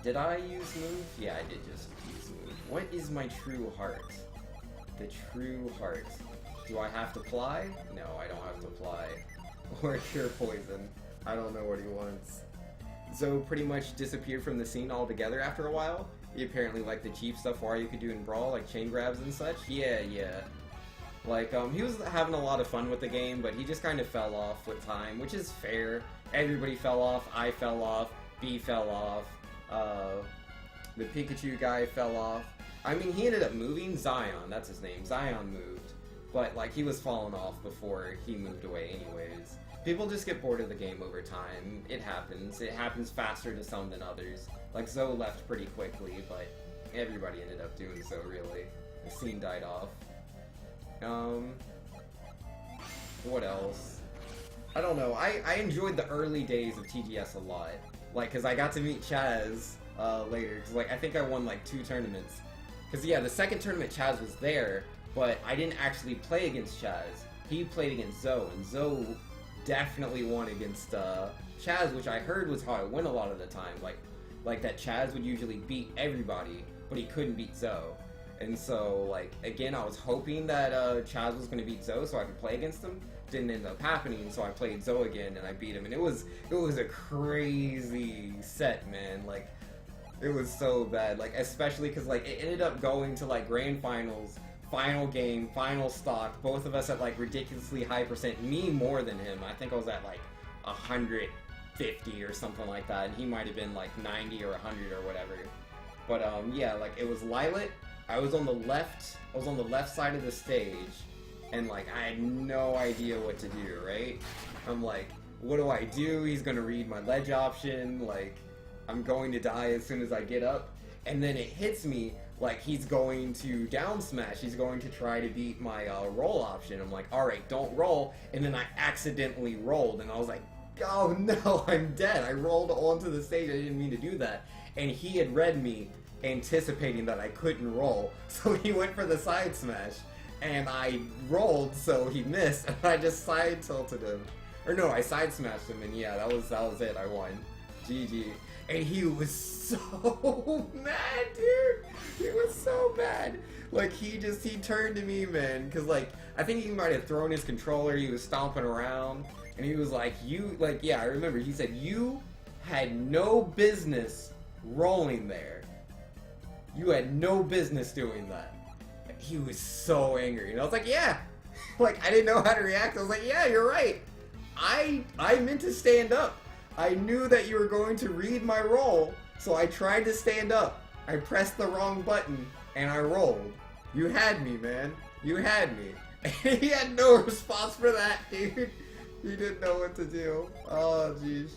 Did I use move? Yeah, I did just use move. What is my true heart? The true heart. Do I have to fly? No, I don't have to fly. Or cure poison. I don't know what he wants. Zoe pretty much disappeared from the scene altogether after a while. He apparently liked the cheap stuff Wario you could do in Brawl, like chain grabs and such. Yeah. Like, he was having a lot of fun with the game, but he just kind of fell off with time, which is fair. Everybody fell off, I fell off, B fell off, the Pikachu guy fell off. I mean, he ended up moving. Zion, that's his name. Zion moved. But, like, he was falling off before he moved away anyways. People just get bored of the game over time. It happens. It happens faster to some than others. Like, Zoe left pretty quickly, but everybody ended up doing so, really. The scene died off. What else? I don't know. I enjoyed the early days of TGS a lot. Like, cause I got to meet Chaz, later. Cause, like, I think I won, like, 2 tournaments. Cause, yeah, the second tournament Chaz was there, but I didn't actually play against Chaz. He played against Zoe, and Zoe definitely won against, Chaz, which I heard was how I win a lot of the time. Like that Chaz would usually beat everybody, but he couldn't beat Zoe. And so, like, again, I was hoping that Chaz was going to beat Zoe so I could play against him. Didn't end up happening, so I played Zoe again and I beat him. And it was a crazy set, man. Like, it was so bad. Like, especially because, like, it ended up going to, like, grand finals, final game, final stock. Both of us at, like, ridiculously high percent. Me more than him. I think I was at, like, 150 or something like that. And he might have been, like, 90 or 100 or whatever. But, yeah, like, it was Lilat. I was on the left side of the stage, and, like, I had no idea what to do, right? I'm like, what do I do? He's gonna read my ledge option, like, I'm going to die as soon as I get up, and then it hits me, like, he's going to down smash, he's going to try to beat my, roll option. I'm like, alright, don't roll, and then I accidentally rolled, and I was like, oh no, I'm dead, I rolled onto the stage, I didn't mean to do that, and he had read me, anticipating that I couldn't roll, so he went for the side smash, and I rolled, so he missed, and I just side tilted him, or no, I side smashed him, and yeah, that was it, I won. GG. And he was so mad, dude. He was so mad. Like, he turned to me, man, because, like, I think he might have thrown his controller, he was stomping around, and he was like, yeah, I remember, he said, you had no business rolling there. You had no business doing that. He was so angry, and I was like, yeah. Like, I didn't know how to react. I was like, yeah, you're right. I meant to stand up. I knew that you were going to read my roll, so I tried to stand up. I pressed the wrong button, and I rolled. You had me, man. You had me. And he had no response for that, dude. He didn't know what to do. Oh, jeez.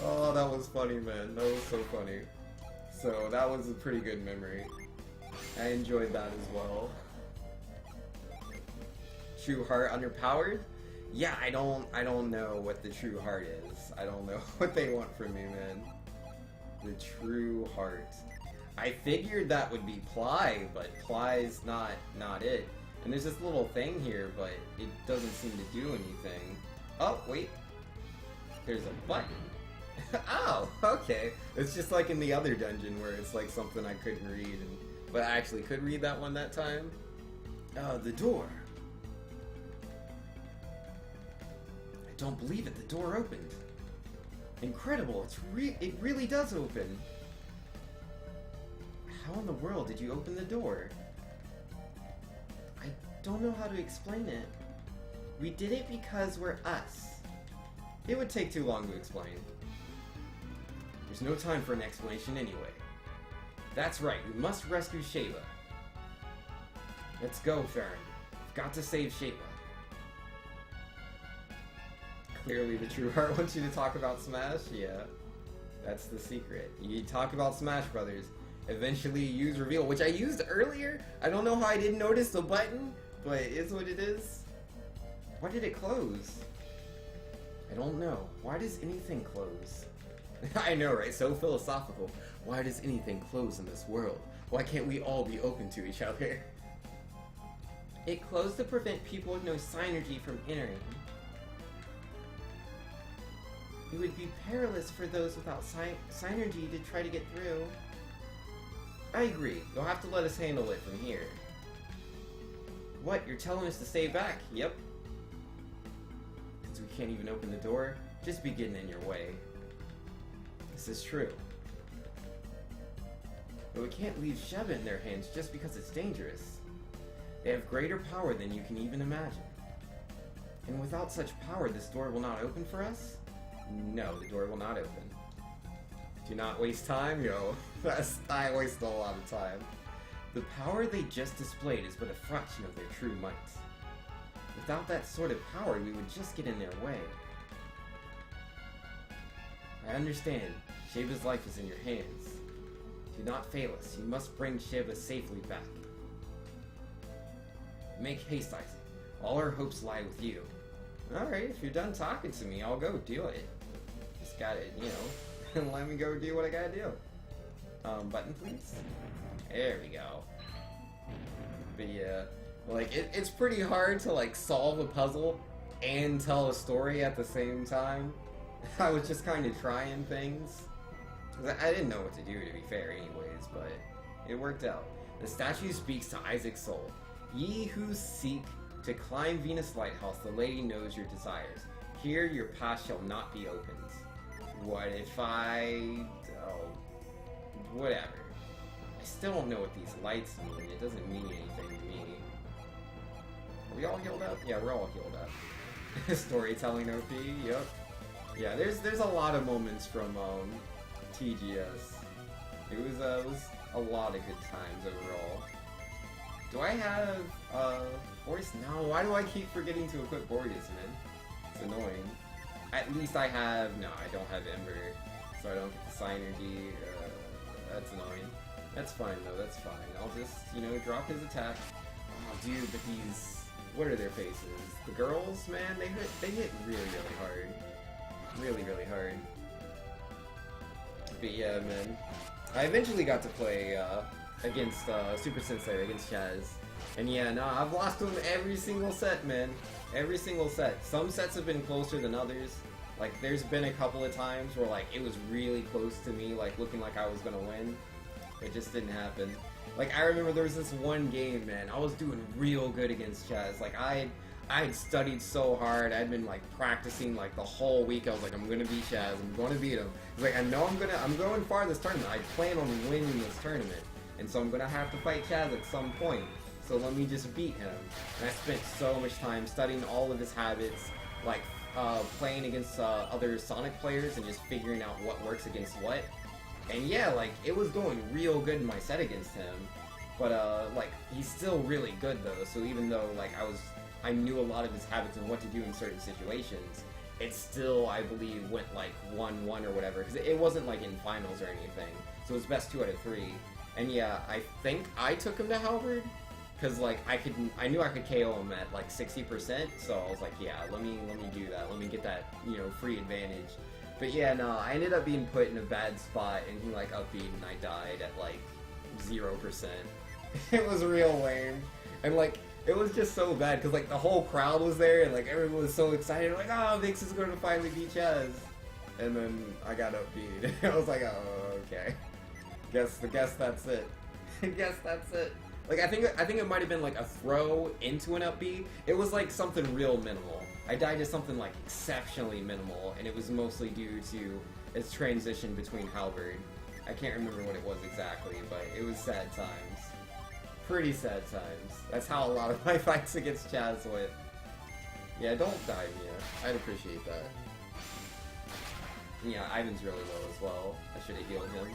Oh, that was funny, man. That was so funny. So that was a pretty good memory. I enjoyed that as well. True heart underpowered? Yeah, I don't know what the true heart is. I don't know what they want from me, man. The true heart. I figured that would be Ply, but Ply's not it. And there's this little thing here, but it doesn't seem to do anything. Oh, wait. There's a button. Oh, okay. It's just like in the other dungeon where it's like something I couldn't read, but I actually could read that one that time. The door. I don't believe it, the door opened. Incredible, it really does open. How in the world did you open the door? I don't know how to explain it. We did it because we're us. It would take too long to explain. There's no time for an explanation anyway. That's right, we must rescue Shayla. Let's go, Farron. We've got to save Shayla. Clearly the true heart wants you to talk about Smash? Yeah. That's the secret. You talk about Smash Brothers. Eventually you use reveal, which I used earlier. I don't know how I didn't notice the button, but it is what it is. Why did it close? I don't know. Why does anything close? I know, right? So philosophical. Why does anything close in this world? Why can't we all be open to each other? It closed to prevent people with no synergy from entering. It would be perilous for those without synergy to try to get through. I agree. You'll have to let us handle it from here. What? You're telling us to stay back? Yep. Since we can't even open the door, just be getting in your way. This is true. But we can't leave Sheva in their hands just because it's dangerous. They have greater power than you can even imagine. And without such power, this door will not open for us? No, the door will not open. Do not waste time, yo. I waste a lot of time. The power they just displayed is but a fraction of their true might. Without that sort of power, we would just get in their way. I understand. Sheva's life is in your hands. Do not fail us. You must bring Sheva safely back. Make haste, Isaac. All our hopes lie with you. Alright, if you're done talking to me, I'll go do it. Just gotta, let me go do what I gotta do. Button, please? There we go. But yeah, like, it's pretty hard to, like, solve a puzzle and tell a story at the same time. I was just kind of trying things. I didn't know what to do, to be fair, anyways, but it worked out. The statue speaks to Isaac's soul. Ye who seek to climb Venus Lighthouse, the lady knows your desires. Here your path shall not be opened. What if whatever. I still don't know what these lights mean. It doesn't mean anything to me. Are we all healed up? Yeah, we're all healed up. Storytelling OP, yep. Yeah, there's a lot of moments from TGS. It was a lot of good times overall. Do I have Boreas? No, why do I keep forgetting to equip Boreas, man? It's annoying. At least I have, no, I don't have Ember, so I don't get the Synergy. That's annoying. That's fine though, that's fine. I'll just, drop his attack. Oh dude, but these, what are their faces? The girls, man, they hit really, really hard. Really, really hard. But yeah, man. I eventually got to play against Super Sensei, against Chaz. And yeah, no, I've lost to him every single set, man. Every single set. Some sets have been closer than others. Like, there's been a couple of times where, like, it was really close to me, like, looking like I was gonna win. It just didn't happen. Like, I remember there was this one game, man, I was doing real good against Chaz. Like, I had studied so hard. I'd been, like, practicing, like, the whole week. I was like, I'm gonna beat Chaz. I'm gonna beat him. He's like, I know I'm going far this tournament. I plan on winning this tournament. And so I'm gonna have to fight Chaz at some point. So let me just beat him. And I spent so much time studying all of his habits, like, playing against other Sonic players and just figuring out what works against what. And yeah, like, it was going real good in my set against him. But, like, he's still really good, though. So even though, like, I knew a lot of his habits and what to do in certain situations, it still, I believe, went, like, 1-1 or whatever. Because it wasn't, like, in finals or anything. So it was best 2 out of 3. And yeah, I think I took him to Halberd. Because, like, I knew I could KO him at, like, 60%, so I was like, yeah, let me do that. Let me get that, free advantage. But yeah, no, I ended up being put in a bad spot, and he, like, upbeat, and I died at, like, 0%. It was real lame. And, like, it was just so bad, because, like, the whole crowd was there, and, like, everyone was so excited, like, oh, Vix is going to finally beat Chaz. And then I got upbeat. I was like, oh, okay. Guess that's it. Guess that's it. Like, I think it might have been, like, a throw into an up B. It was, like, something real minimal. I died to something, like, exceptionally minimal, and it was mostly due to its transition between Halberd. I can't remember what it was exactly, but it was sad times. Pretty sad times. That's how a lot of my fights against Chaz went. Yeah, don't die, Mia. I'd appreciate that. Yeah, Ivan's really low as well. I should have healed him.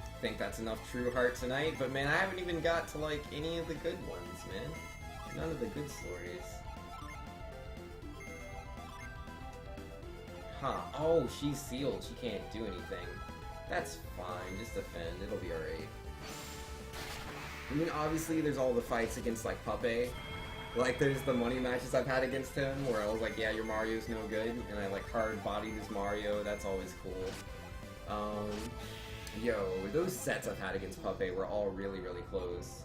I think that's enough True Heart tonight, but man, I haven't even got to, like, any of the good ones, man. None of the good stories. Huh. Oh, she's sealed. She can't do anything. That's fine. Just defend. It'll be alright. I mean, obviously, there's all the fights against, like, Puppet. Like, there's the money matches I've had against him, where I was like, yeah, your Mario's no good, and I, like, hard-bodied his Mario. That's always cool. Yo, those sets I've had against Puppet were all really, really close.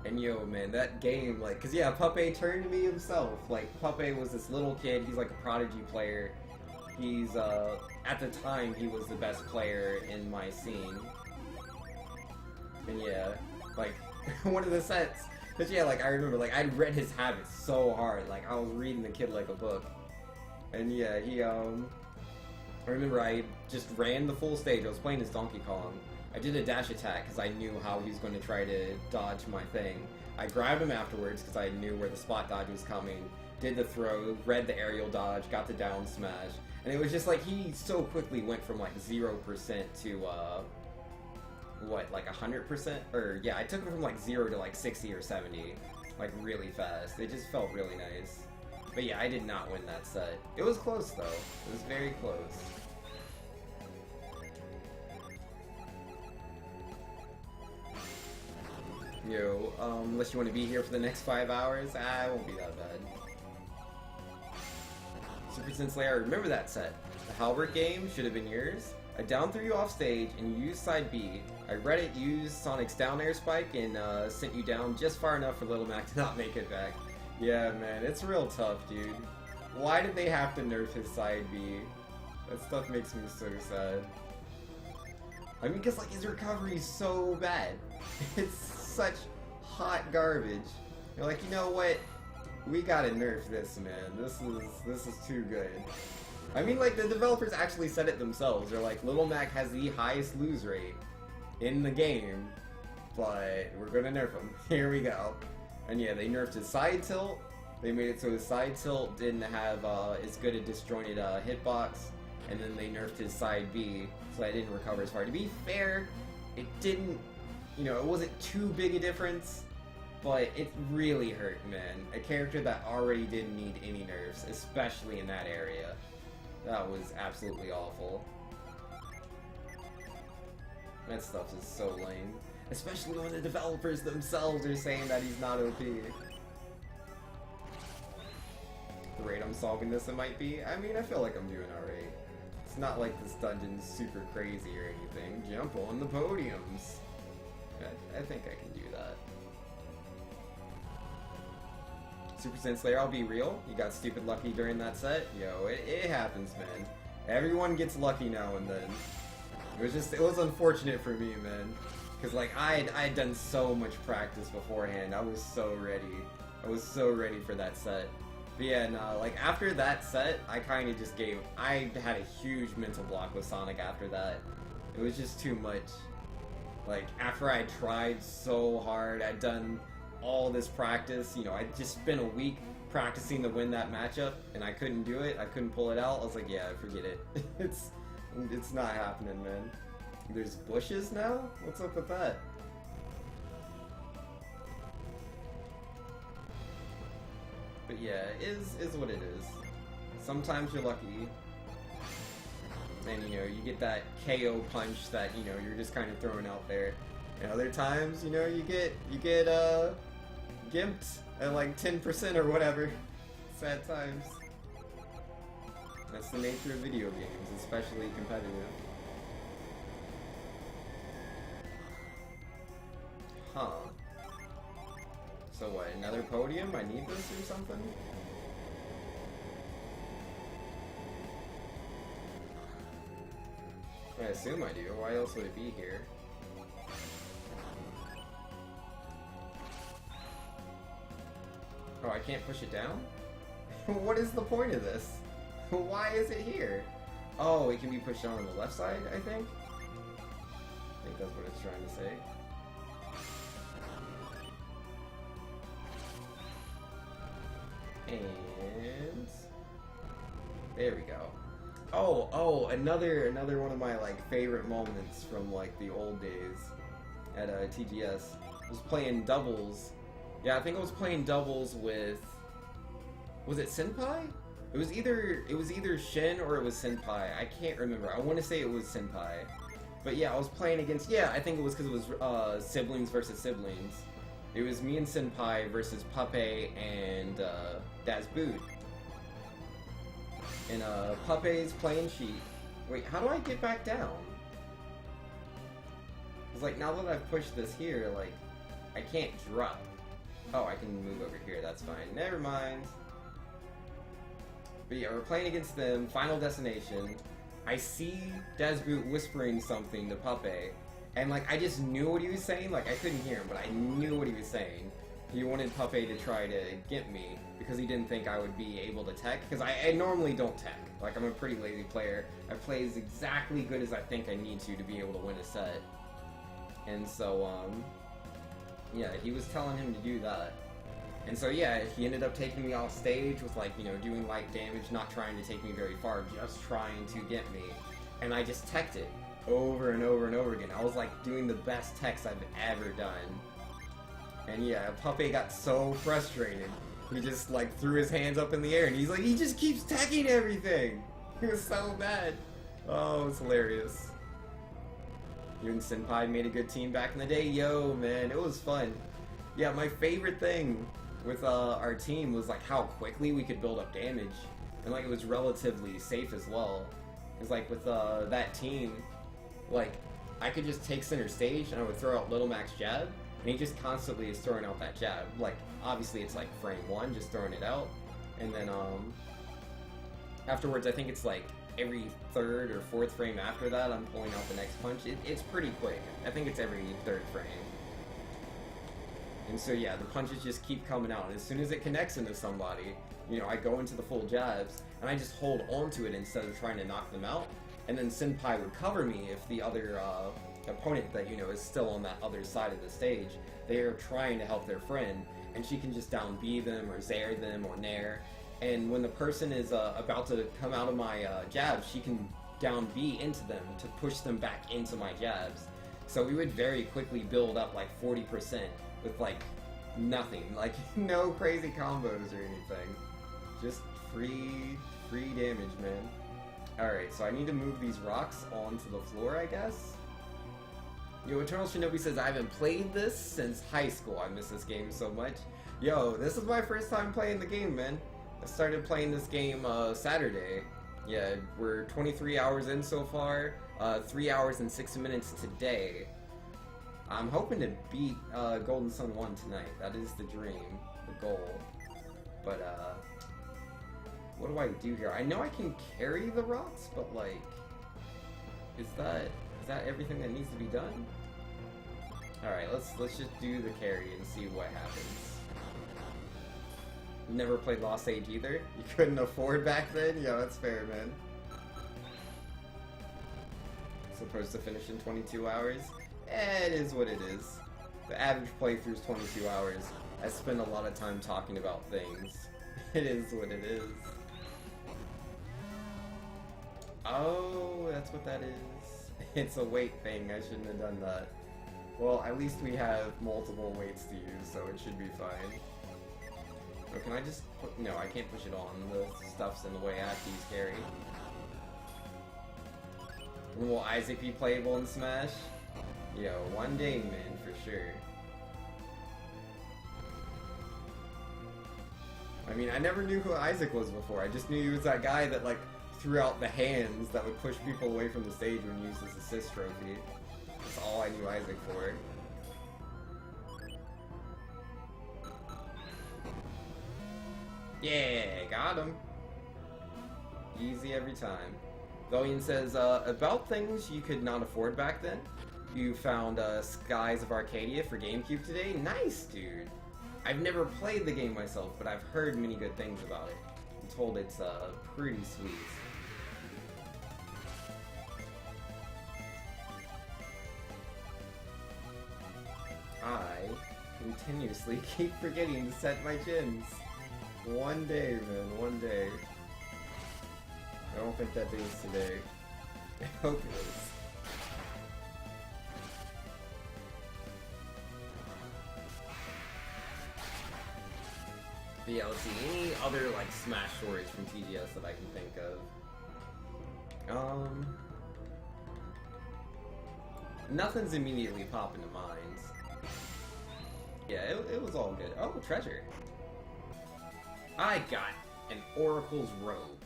And yo, man, that game, like, cause yeah, Puppet turned to me himself. Like, Puppet was this little kid, he's like a prodigy player. He's, at the time, he was the best player in my scene. And yeah, like, one of the sets, but yeah, like, I remember, like, I read his habits so hard, like, I was reading the kid like a book. And yeah, I remember I just ran the full stage. I was playing as Donkey Kong. I did a dash attack because I knew how he was going to try to dodge my thing. I grabbed him afterwards because I knew where the spot dodge was coming. Did the throw, read the aerial dodge, got the down smash. And it was just like he so quickly went from like 0% to, what, like 100%? Or yeah, I took him from like 0 to like 60 or 70. Like really fast. It just felt really nice. But yeah, I did not win that set. It was close though. It was very close. Yo, unless you want to be here for the next 5 hours, it won't be that bad. Super Sense Layer, remember that set. The Halbert game should have been yours. I down threw you off stage and you used side B. I read it used Sonic's down air spike and sent you down just far enough for Little Mac to not make it back. Yeah, man, it's real tough, dude. Why did they have to nerf his side B? That stuff makes me so sad. I mean, because, like, his recovery is so bad. It's such hot garbage. You're like, you know what? We gotta nerf this, man. This is too good. I mean, like, the developers actually said it themselves. They're like, Little Mac has the highest lose rate in the game, but we're gonna nerf him. Here we go. And yeah, they nerfed his side tilt. They made it so his side tilt didn't have as good a disjointed hitbox. And then they nerfed his side B, so I didn't recover as far. To be fair, it didn't, you know, it wasn't too big a difference, but it really hurt, man. A character that already didn't need any nerfs, especially in that area. That was absolutely awful. That stuff is so lame. Especially when the developers themselves are saying that he's not OP. The rate I'm solving this, it might be. I mean, I feel like I'm doing alright. It's not like this dungeon's super crazy or anything. Jump on the podiums. I think I can do that. Super Saiyan Slayer, I'll be real. You got stupid lucky during that set. Yo, it happens, man. Everyone gets lucky now and then. It was unfortunate for me, man. Because, like, I had done so much practice beforehand. I was so ready. I was so ready for that set. But yeah, no, like, after that set, I kind of just gave... I had a huge mental block with Sonic after that. It was just too much. Like, after I tried so hard, I'd done all this practice, you know, I just spent a week practicing to win that matchup, and I couldn't do it. I couldn't pull it out. I was like, yeah, forget it. It's not happening, man. There's bushes now? What's up with that? But yeah, it is what it is. Sometimes you're lucky, and you know, you get that KO punch that, you know, you're just kind of throwing out there. And other times, you know, you get gimped at like 10% or whatever. Sad times. That's the nature of video games, especially competitive. Huh. So what, another podium? I need this or something? I assume I do. Why else would it be here? Oh, I can't push it down? What is the point of this? Why is it here? Oh, it can be pushed down on the left side, I think? I think that's what it's trying to say. And... there we go. Oh, another one of my, like, favorite moments from, like, the old days at TGS was playing doubles. Yeah, I think I was playing doubles with... was it Senpai? It was either Shin or it was Senpai. I can't remember. I want to say it was Senpai. But yeah, I was playing against... yeah, I think it was because it was siblings versus siblings. It was me and Senpai versus Pape and Das Boot. And Pape's playing sheet. Wait, how do I get back down? It's like, now that I've pushed this here, like, I can't drop. Oh, I can move over here, that's fine. Never mind. But yeah, we're playing against them, Final Destination. I see Desboot whispering something to Puppet, and like, I just knew what he was saying. Like, I couldn't hear him, but I knew what he was saying. He wanted Puppet to try to get me, because he didn't think I would be able to tech, because I normally don't tech. Like, I'm a pretty lazy player. I play as exactly good as I think I need to be able to win a set. And so, yeah, he was telling him to do that. And so, yeah, he ended up taking me off stage with, like, you know, doing light damage, not trying to take me very far, just trying to get me. And I just teched it over and over and over again. I was, like, doing the best techs I've ever done. And yeah, Puppet got so frustrated. He just, like, threw his hands up in the air, and he's like, he just keeps teching everything! He was so mad. Oh, it's hilarious. You and Senpai made a good team back in the day. Yo, man, it was fun. Yeah, my favorite thing with our team was like how quickly we could build up damage, and like it was relatively safe as well. It's like with that team, like I could just take center stage and I would throw out Little Mac's jab, and he just constantly is throwing out that jab. Like obviously it's like frame 1, just throwing it out, and then afterwards I think it's like every 3rd or 4th frame after that I'm pulling out the next punch. It's pretty quick. I think it's every 3rd frame. And so yeah, the punches just keep coming out. As soon as it connects into somebody, you know, I go into the full jabs, and I just hold onto it instead of trying to knock them out. And then Senpai would cover me if the other opponent that, you know, is still on that other side of the stage, they are trying to help their friend, and she can just down B them, or Zair them, or Nair. And when the person is about to come out of my jabs, she can down B into them to push them back into my jabs. So we would very quickly build up like 40%. With like nothing, like no crazy combos or anything, just free damage, man. Alright, so I need to move these rocks onto the floor, I guess. Yo, Eternal Shinobi says, I haven't played this since high school. I miss this game so much. Yo, this is my first time playing the game, man. I started playing this game Saturday. Yeah, we're 23 hours in so far, 3 hours and 6 minutes today. I'm hoping to beat Golden Sun 1 tonight. That is the dream, the goal. But, what do I do here? I know I can carry the rocks, but, like, is that everything that needs to be done? Alright, let's just do the carry and see what happens. Never played Lost Age either? You couldn't afford back then? Yeah, that's fair, man. Supposed to finish in 22 hours? It is what it is. The average playthrough is 22 hours. I spend a lot of time talking about things. It is what it is. Oh, that's what that is. It's a weight thing. I shouldn't have done that. Well, at least we have multiple weights to use, so it should be fine. Oh, can I just put... No, I can't push it on. The stuff's in the way. I have to use carry. Will Isaac be playable in Smash? Yo, one day, man, for sure. I mean, I never knew who Isaac was before. I just knew he was that guy that, like, threw out the hands that would push people away from the stage when he used his assist trophy. That's all I knew Isaac for. Yeah, got him. Easy every time. Valian says, about things you could not afford back then. You found Skies of Arcadia for GameCube today? Nice, dude! I've never played the game myself, but I've heard many good things about it. I'm told it's pretty sweet. I continuously keep forgetting to set my chins. One day, man, one day. I don't think that day is today. I hope it is. But yeah, let's see, any other, like, Smash stories from TGS that I can think of? Nothing's immediately popping to mind. Yeah, it was all good. Oh, treasure. I got an Oracle's Robe.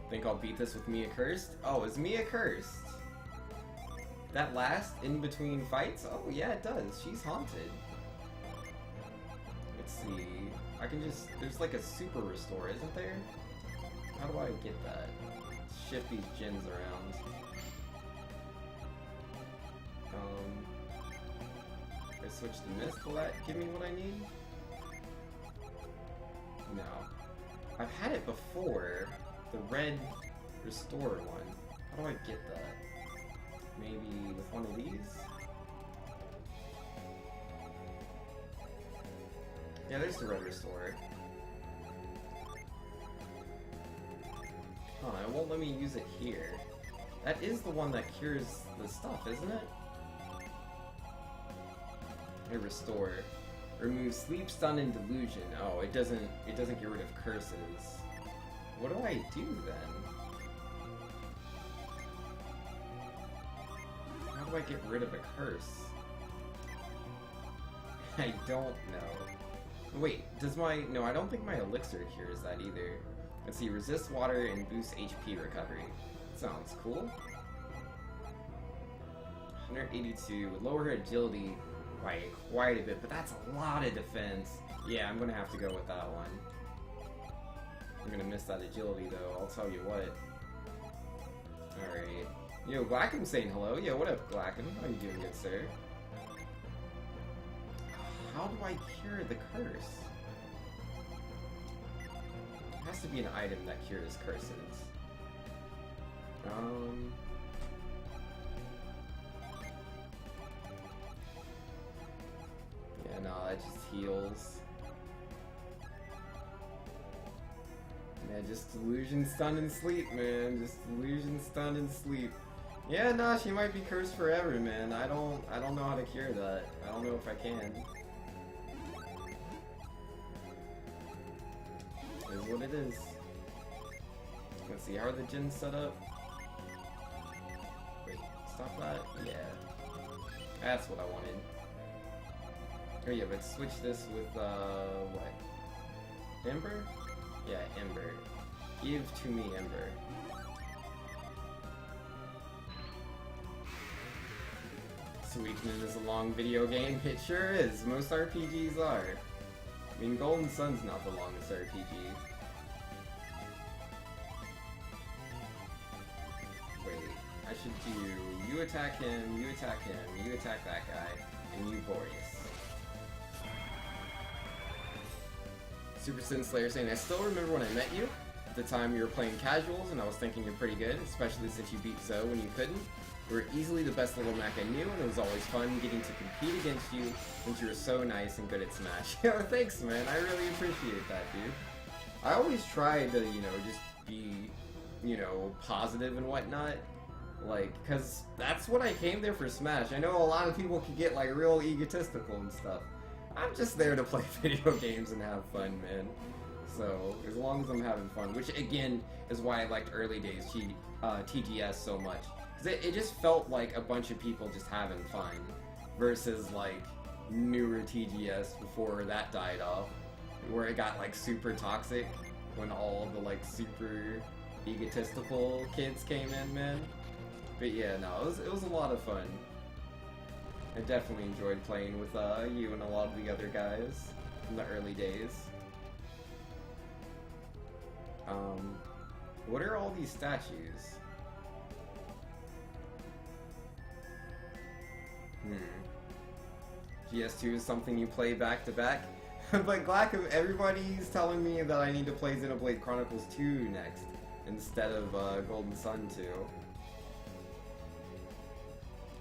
Think I'll beat this with Mia Cursed? Oh, is Mia Cursed? That last in between fights? Oh yeah, it does. She's haunted. Let's see. I can just... There's like a super restore, isn't there? How do I get that? Shift these gens around. If I switch to Mist, will that give me what I need? No. I've had it before. The red restore one. How do I get that? Maybe with one of these? Yeah, there's the red restore. Huh, it won't let me use it here. That is the one that cures the stuff, isn't it? A restore. Remove sleep, stun, and delusion. Oh, it doesn't get rid of curses. What do I do then? How do I get rid of a curse? I don't know. Wait, does my... No, I don't think my elixir cures that either. Let's see, resist water and boost HP recovery. Sounds cool. 182 would lower her agility by quite a bit, but that's a lot of defense. Yeah, I'm gonna have to go with that one. I'm gonna miss that agility though, I'll tell you what. Alright. Yo, Glacken's saying hello. Yo, what up, Glacken? How you doing, good sir? How do I cure the curse? It has to be an item that cures curses. Yeah, no, that just heals. Yeah, just delusion, stun, and sleep, man. Just delusion, stun, and sleep. Yeah, nah, she might be cursed forever, man. I don't know how to cure that. I don't know if I can. It is what it is. Let's see, how are the gens set up? Wait, stop that? Yeah. That's what I wanted. Oh yeah, but switch this with, what? Ember? Yeah, Ember. Give to me Ember. Suikoden is a long video game. It sure is. Most RPGs are. I mean, Golden Sun's not the longest RPG. Wait, I should do you attack him, you attack him, you attack that guy, and you Boreas. Super Sin Slayer saying, I still remember when I met you. At the time you were playing casuals, and I was thinking you're pretty good, especially since you beat Zoe when you couldn't. You were easily the best little Mac I knew, and it was always fun getting to compete against you since you were so nice and good at Smash. Yo, thanks, man. I really appreciate that, dude. I always try to, you know, just be, you know, positive and whatnot. Like, because that's what I came there for Smash. I know a lot of people can get, like, real egotistical and stuff. I'm just there to play video games and have fun, man. So, as long as I'm having fun, which, again, is why I liked early days TGS so much. It just felt like a bunch of people just having fun versus like newer TGS before that died off, where it got like super toxic when all the like super egotistical kids came in, man. But yeah, no, it was a lot of fun. I definitely enjoyed playing with you and a lot of the other guys in the early days. What are all these statues? GS2 is something you play back to back. But Glack, everybody's telling me that I need to play Xenoblade Chronicles 2 next, instead of Golden Sun 2.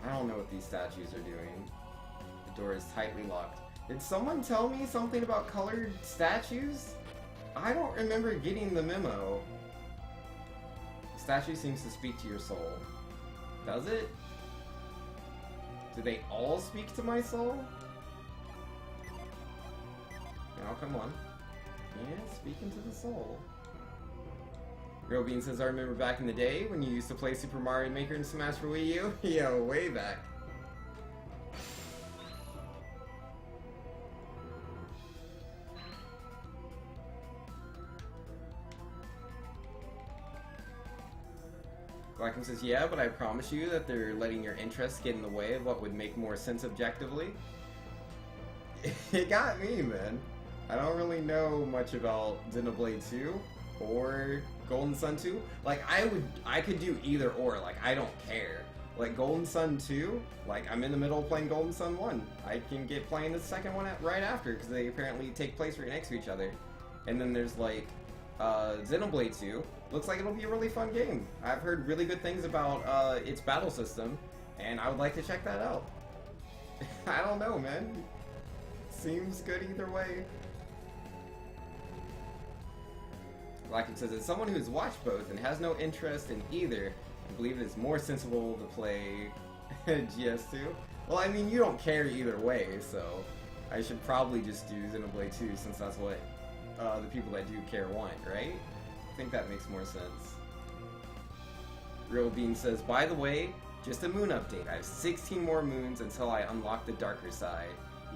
I don't know what these statues are doing. The door is tightly locked. Did someone tell me something about colored statues? I don't remember getting the memo. The statue seems to speak to your soul. Does it? Do they all speak to my soul? Oh, come on. Yeah, speaking to the soul. Robin says, I remember back in the day when you used to play Super Mario Maker and Smash for Wii U. Yo, way back. Blackham says, yeah, but I promise you that they're letting your interests get in the way of what would make more sense objectively. It got me, man. I don't really know much about Xenoblade 2 or Golden Sun 2. Like, I could do either or. Like, I don't care. Like, Golden Sun 2, like, I'm in the middle of playing Golden Sun 1. I can get playing the second one right after, because they apparently take place right next to each other. And then there's, like, Xenoblade 2. Looks like it'll be a really fun game. I've heard really good things about its battle system, and I would like to check that out. I don't know, man. Seems good either way. Blackham says, as someone who has watched both and has no interest in either, I believe it is more sensible to play GS2. Well, I mean, you don't care either way, so I should probably just do Xenoblade 2 since that's what the people that do care want, right? I think that makes more sense. Real Bean says, by the way, just a moon update. I have 16 more moons until I unlock the darker side.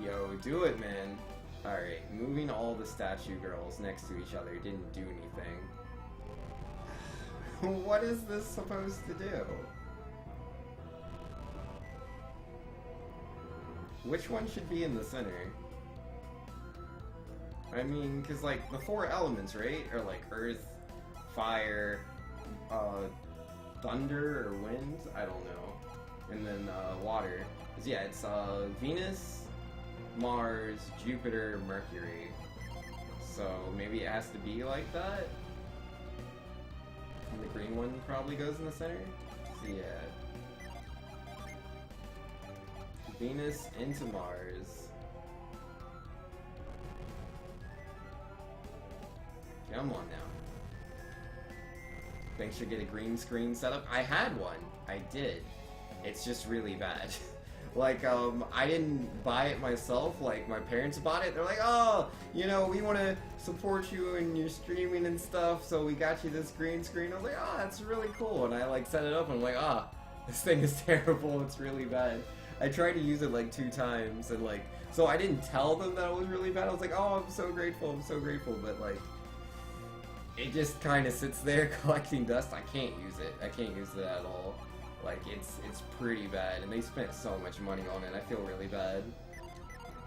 Yo, do it, man. Alright, moving all the statue girls next to each other didn't do anything. What is this supposed to do? Which one should be in the center? I mean, because, like, the 4 elements, right? Are, like, earth, fire, thunder, or wind? I don't know. And then, water. 'Cause, yeah, it's, Venus, Mars, Jupiter, Mercury. So, maybe it has to be like that? And the green one probably goes in the center? So, yeah. Venus into Mars. Come on now. Thanks should get a green screen setup. I had one. I did. It's just really bad. Like, I didn't buy it myself. Like, my parents bought it. They're like, oh, you know, we want to support you in your streaming and stuff, so we got you this green screen. I was like, oh, that's really cool. And I, like, set it up, and I'm like, ah, this thing is terrible. It's really bad. I tried to use it, like, 2 times, and, like, so I didn't tell them that it was really bad. I was like, oh, I'm so grateful. I'm so grateful. But, like, it just kind of sits there collecting dust. I can't use it. I can't use it at all. Like, it's pretty bad, and they spent so much money on it. I feel really bad.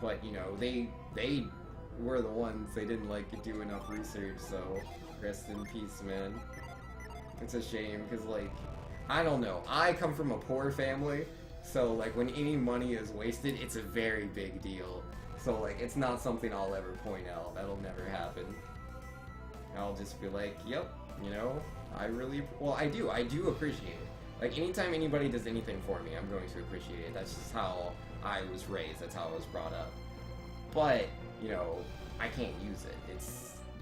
But, you know, they were the ones. They didn't, like, do enough research, so rest in peace, man. It's a shame, because, like, I don't know. I come from a poor family, so, like, when any money is wasted, it's a very big deal. So, like, it's not something I'll ever point out. That'll never happen. I'll just be like, yep, you know, I do appreciate it. Like, anytime anybody does anything for me, I'm going to appreciate it. That's just how I was raised. That's how I was brought up. But, you know, I can't use it.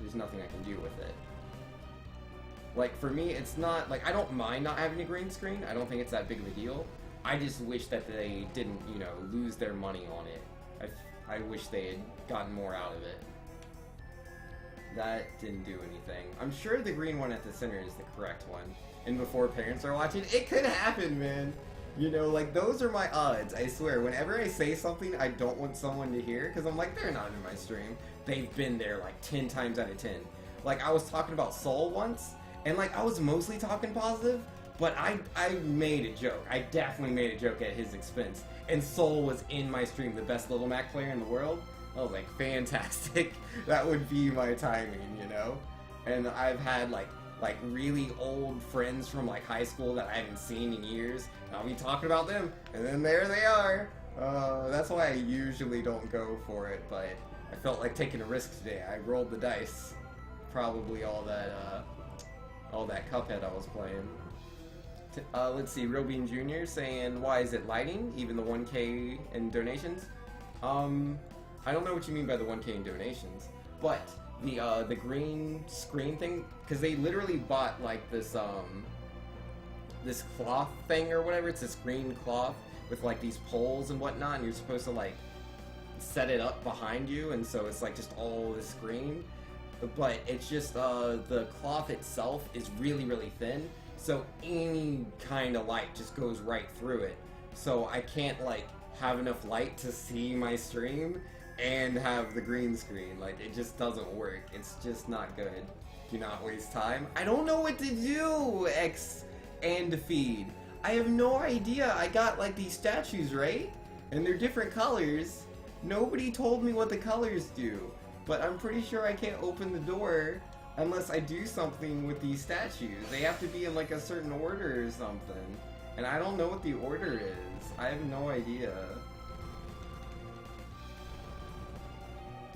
There's nothing I can do with it. Like, for me, it's not, like, I don't mind not having a green screen. I don't think it's that big of a deal. I just wish that they didn't, you know, lose their money on it. I wish they had gotten more out of it. That didn't do anything. I'm sure the green one at the center is the correct one. And before parents are watching, it could happen, man. You know, like, those are my odds, I swear. Whenever I say something I don't want someone to hear, because I'm like, they're not in my stream. They've been there, like, 10 times out of 10. Like, I was talking about Soul once, and, like, I was mostly talking positive, but I made a joke. I definitely made a joke at his expense. And Soul was in my stream, the best Little Mac player in the world. I was like, fantastic. That would be my timing, you know? And I've had, like really old friends from, like, high school that I haven't seen in years. And I'll be talking about them, and then there they are. That's why I usually don't go for it, but I felt like taking a risk today. I rolled the dice. Probably all that Cuphead I was playing. Let's see, Real Bean Jr. saying, why is it lighting? Even the 1K in donations? I don't know what you mean by the 1K in donations, but the green screen thing, because they literally bought, like, this this cloth thing or whatever. It's this green cloth with, like, these poles and whatnot, and you're supposed to, like, set it up behind you, and so it's, like, just all this green. But it's just the cloth itself is really, really thin, so any kind of light just goes right through it. So I can't, like, have enough light to see my stream and have the green screen. Like, it just doesn't work. It's just not good. Do not waste time. I don't know what to do, and feed. I have no idea. I got like these statues, right? And they're different colors. Nobody told me what the colors do. But I'm pretty sure I can't open the door unless I do something with these statues. They have to be in like a certain order or something. And I don't know what the order is. I have no idea.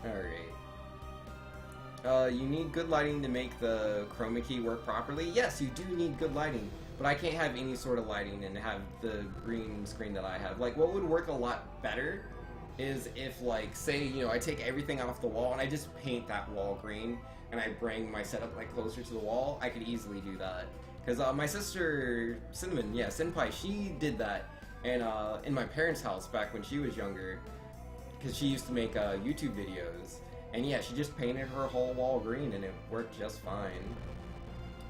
Alright. You need good lighting to make the chroma key work properly? Yes, you do need good lighting. But I can't have any sort of lighting and have the green screen that I have. Like, what would work a lot better is if, like, say, you know, I take everything off the wall and I just paint that wall green and I bring my setup, like, closer to the wall. I could easily do that. Because my sister, Cinnamon, yeah, Senpai, she did that. And in my parents' house back when she was younger, because she used to make YouTube videos. And yeah, she just painted her whole wall green and it worked just fine.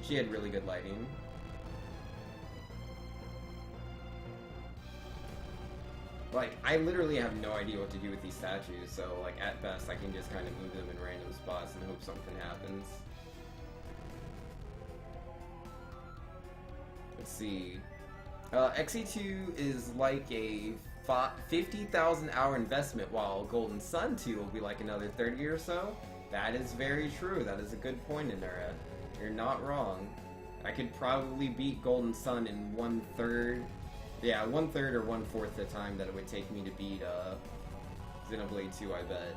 She had really good lighting. Like, I literally have no idea what to do with these statues, so, like, at best, I can just kind of move them in random spots and hope something happens. Let's see. XE2 is like a 50,000 hour investment, while Golden Sun 2 will be like another 30 or so. That is very true. That is a good point, Inara. You're not wrong. I could probably beat Golden Sun in 1/3. Yeah, 1/3 or 1/4 the time that it would take me to beat Xenoblade 2, I bet.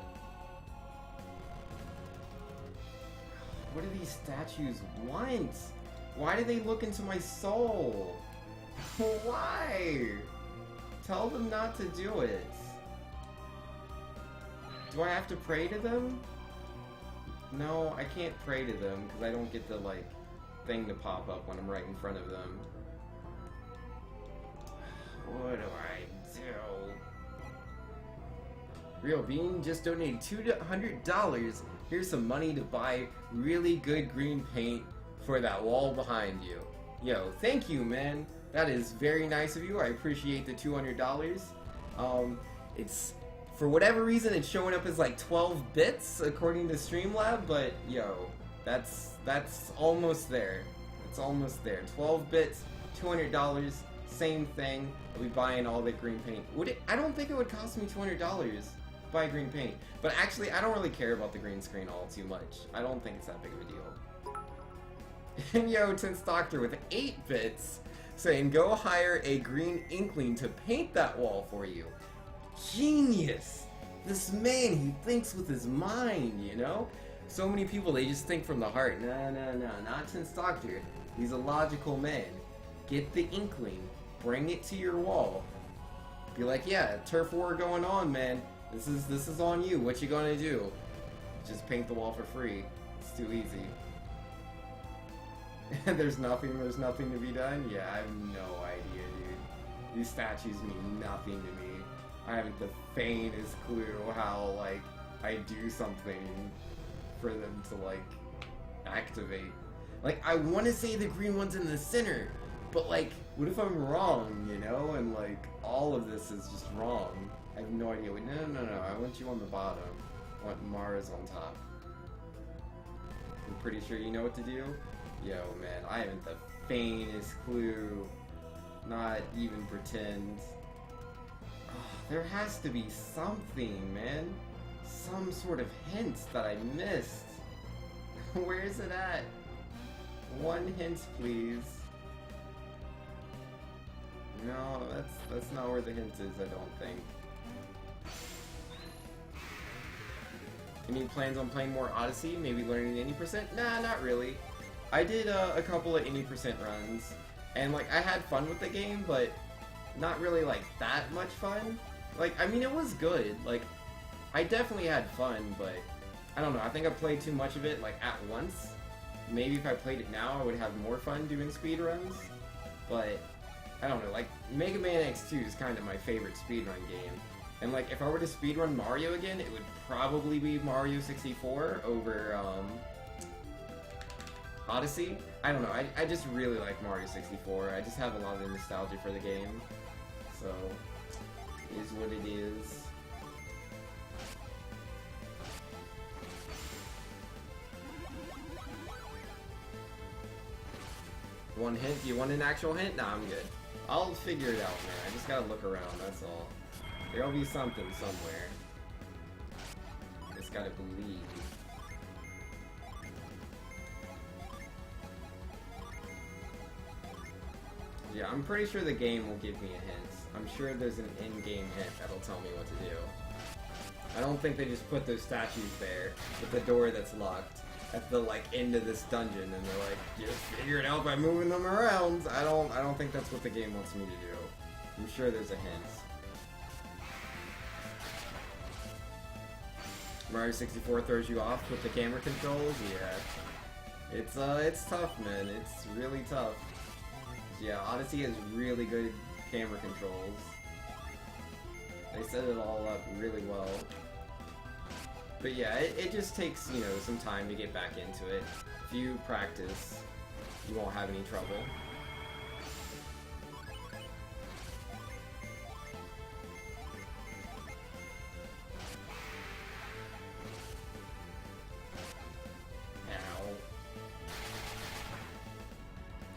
What do these statues want? Why do they look into my soul? Why? Tell them not to do it. Do I have to pray to them? No, I can't pray to them because I don't get the, like, thing to pop up when I'm right in front of them. What do I do? Real Bean just donated $200. Here's some money to buy really good green paint for that wall behind you. Yo, thank you, man. That is very nice of you. I appreciate the $200. It's, for whatever reason, it's showing up as like 12 bits according to Streamlab, but yo, that's almost there. It's almost there. 12 bits, $200. Same thing. I'll be buying all the green paint. Would it? I don't think it would cost me $200 to buy green paint. But actually, I don't really care about the green screen all too much. I don't think it's that big of a deal. And yo, Tense Doctor with 8 bits saying, go hire a green inkling to paint that wall for you. Genius! This man, he thinks with his mind, you know? So many people, they just think from the heart. No, not Tense Doctor. He's a logical man. Get the inkling. Bring it to your wall. Be like, yeah, turf war going on, man. This is on you. What you gonna do? Just paint the wall for free. It's too easy. There's nothing to be done? Yeah, I have no idea, dude. These statues mean nothing to me. I haven't the faintest clue how, like, I do something for them to, like, activate. Like, I want to say the green one's in the center, but, like, what if I'm wrong, you know? And, like, all of this is just wrong. I have no idea. Wait, no. I want you on the bottom. I want Mars on top. I'm pretty sure you know what to do? Yo, man, I haven't the faintest clue. Not even pretend. Oh, there has to be something, man. Some sort of hint that I missed. Where is it at? One hint, please. No, that's not where the hint is, I don't think. Any plans on playing more Odyssey? Maybe learning 80%? Nah, not really. I did a couple of 80% runs, and like I had fun with the game, but not really like that much fun. Like, I mean, it was good. Like, I definitely had fun, but I don't know. I think I played too much of it like at once. Maybe if I played it now, I would have more fun doing speedruns. But I don't know. Like, Mega Man X2 is kind of my favorite speedrun game. And like, if I were to speedrun Mario again, it would probably be Mario 64 over Odyssey. I don't know, I just really like Mario 64. I just have a lot of nostalgia for the game. So, it is what it is. one hint? Do you want an actual hint? Nah, I'm good. I'll figure it out, man. I just gotta look around, that's all. There'll be something somewhere. Just gotta believe. Yeah, I'm pretty sure the game will give me a hint. I'm sure there's an in-game hint that'll tell me what to do. I don't think they just put those statues there with the door that's locked at the like end of this dungeon and they're like, just figure it out by moving them around. I don't think that's what the game wants me to do. I'm sure there's a hint. Mario 64 throws you off with the camera controls? Yeah. It's tough, man. It's really tough. Yeah, Odyssey has really good camera controls. They set it all up really well. But yeah, it just takes, you know, some time to get back into it. If you practice, you won't have any trouble.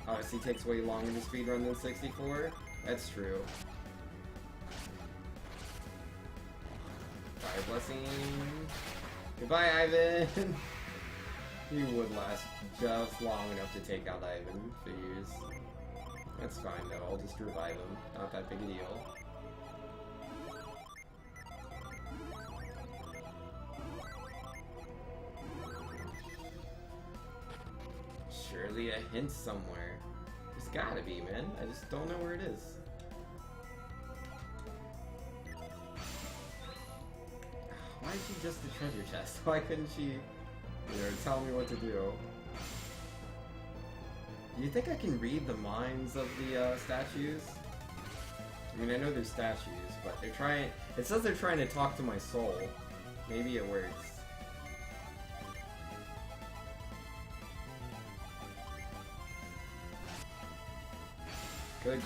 Odyssey takes way longer to speedrun than 64? That's true. Fire Blessing. Goodbye, Ivan! He would last just long enough to take out Ivan, figures. That's fine though, I'll just revive him. Not that big a deal. Surely a hint somewhere. There's gotta be, man. I just don't know where it is. Why is she just the treasure chest? Why couldn't she, you know, tell me what to do? Do you think I can read the minds of the statues? I mean, I know they're statues, but they're trying. It says they're trying to talk to my soul. Maybe it works. Could be.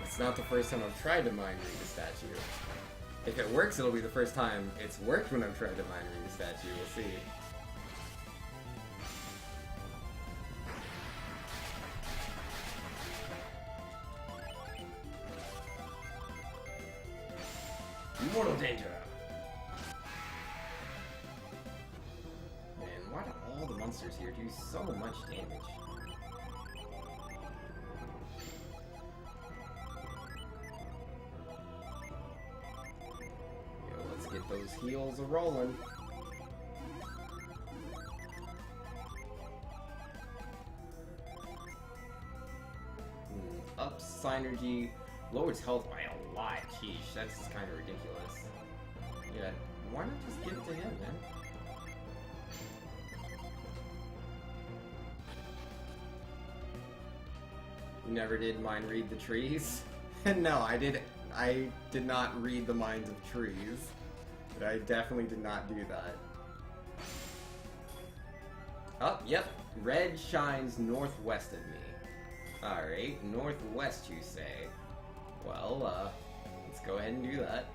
It's not the first time I've tried to mind read a statue. If it works, it'll be the first time it's worked when I've tried to mind read a statue. We'll see. Mortal danger! Man, why do all the monsters here do so much damage? Get those heals a-rolling. Up synergy, lowers health by a lot. Sheesh, that's kind of ridiculous. Yeah, why not just give it to him, man? You never did mind read the trees? No, I did not read the minds of trees. I definitely did not do that. Oh, yep. Red shines northwest of me. Alright, northwest you say. Well, let's go ahead and do that.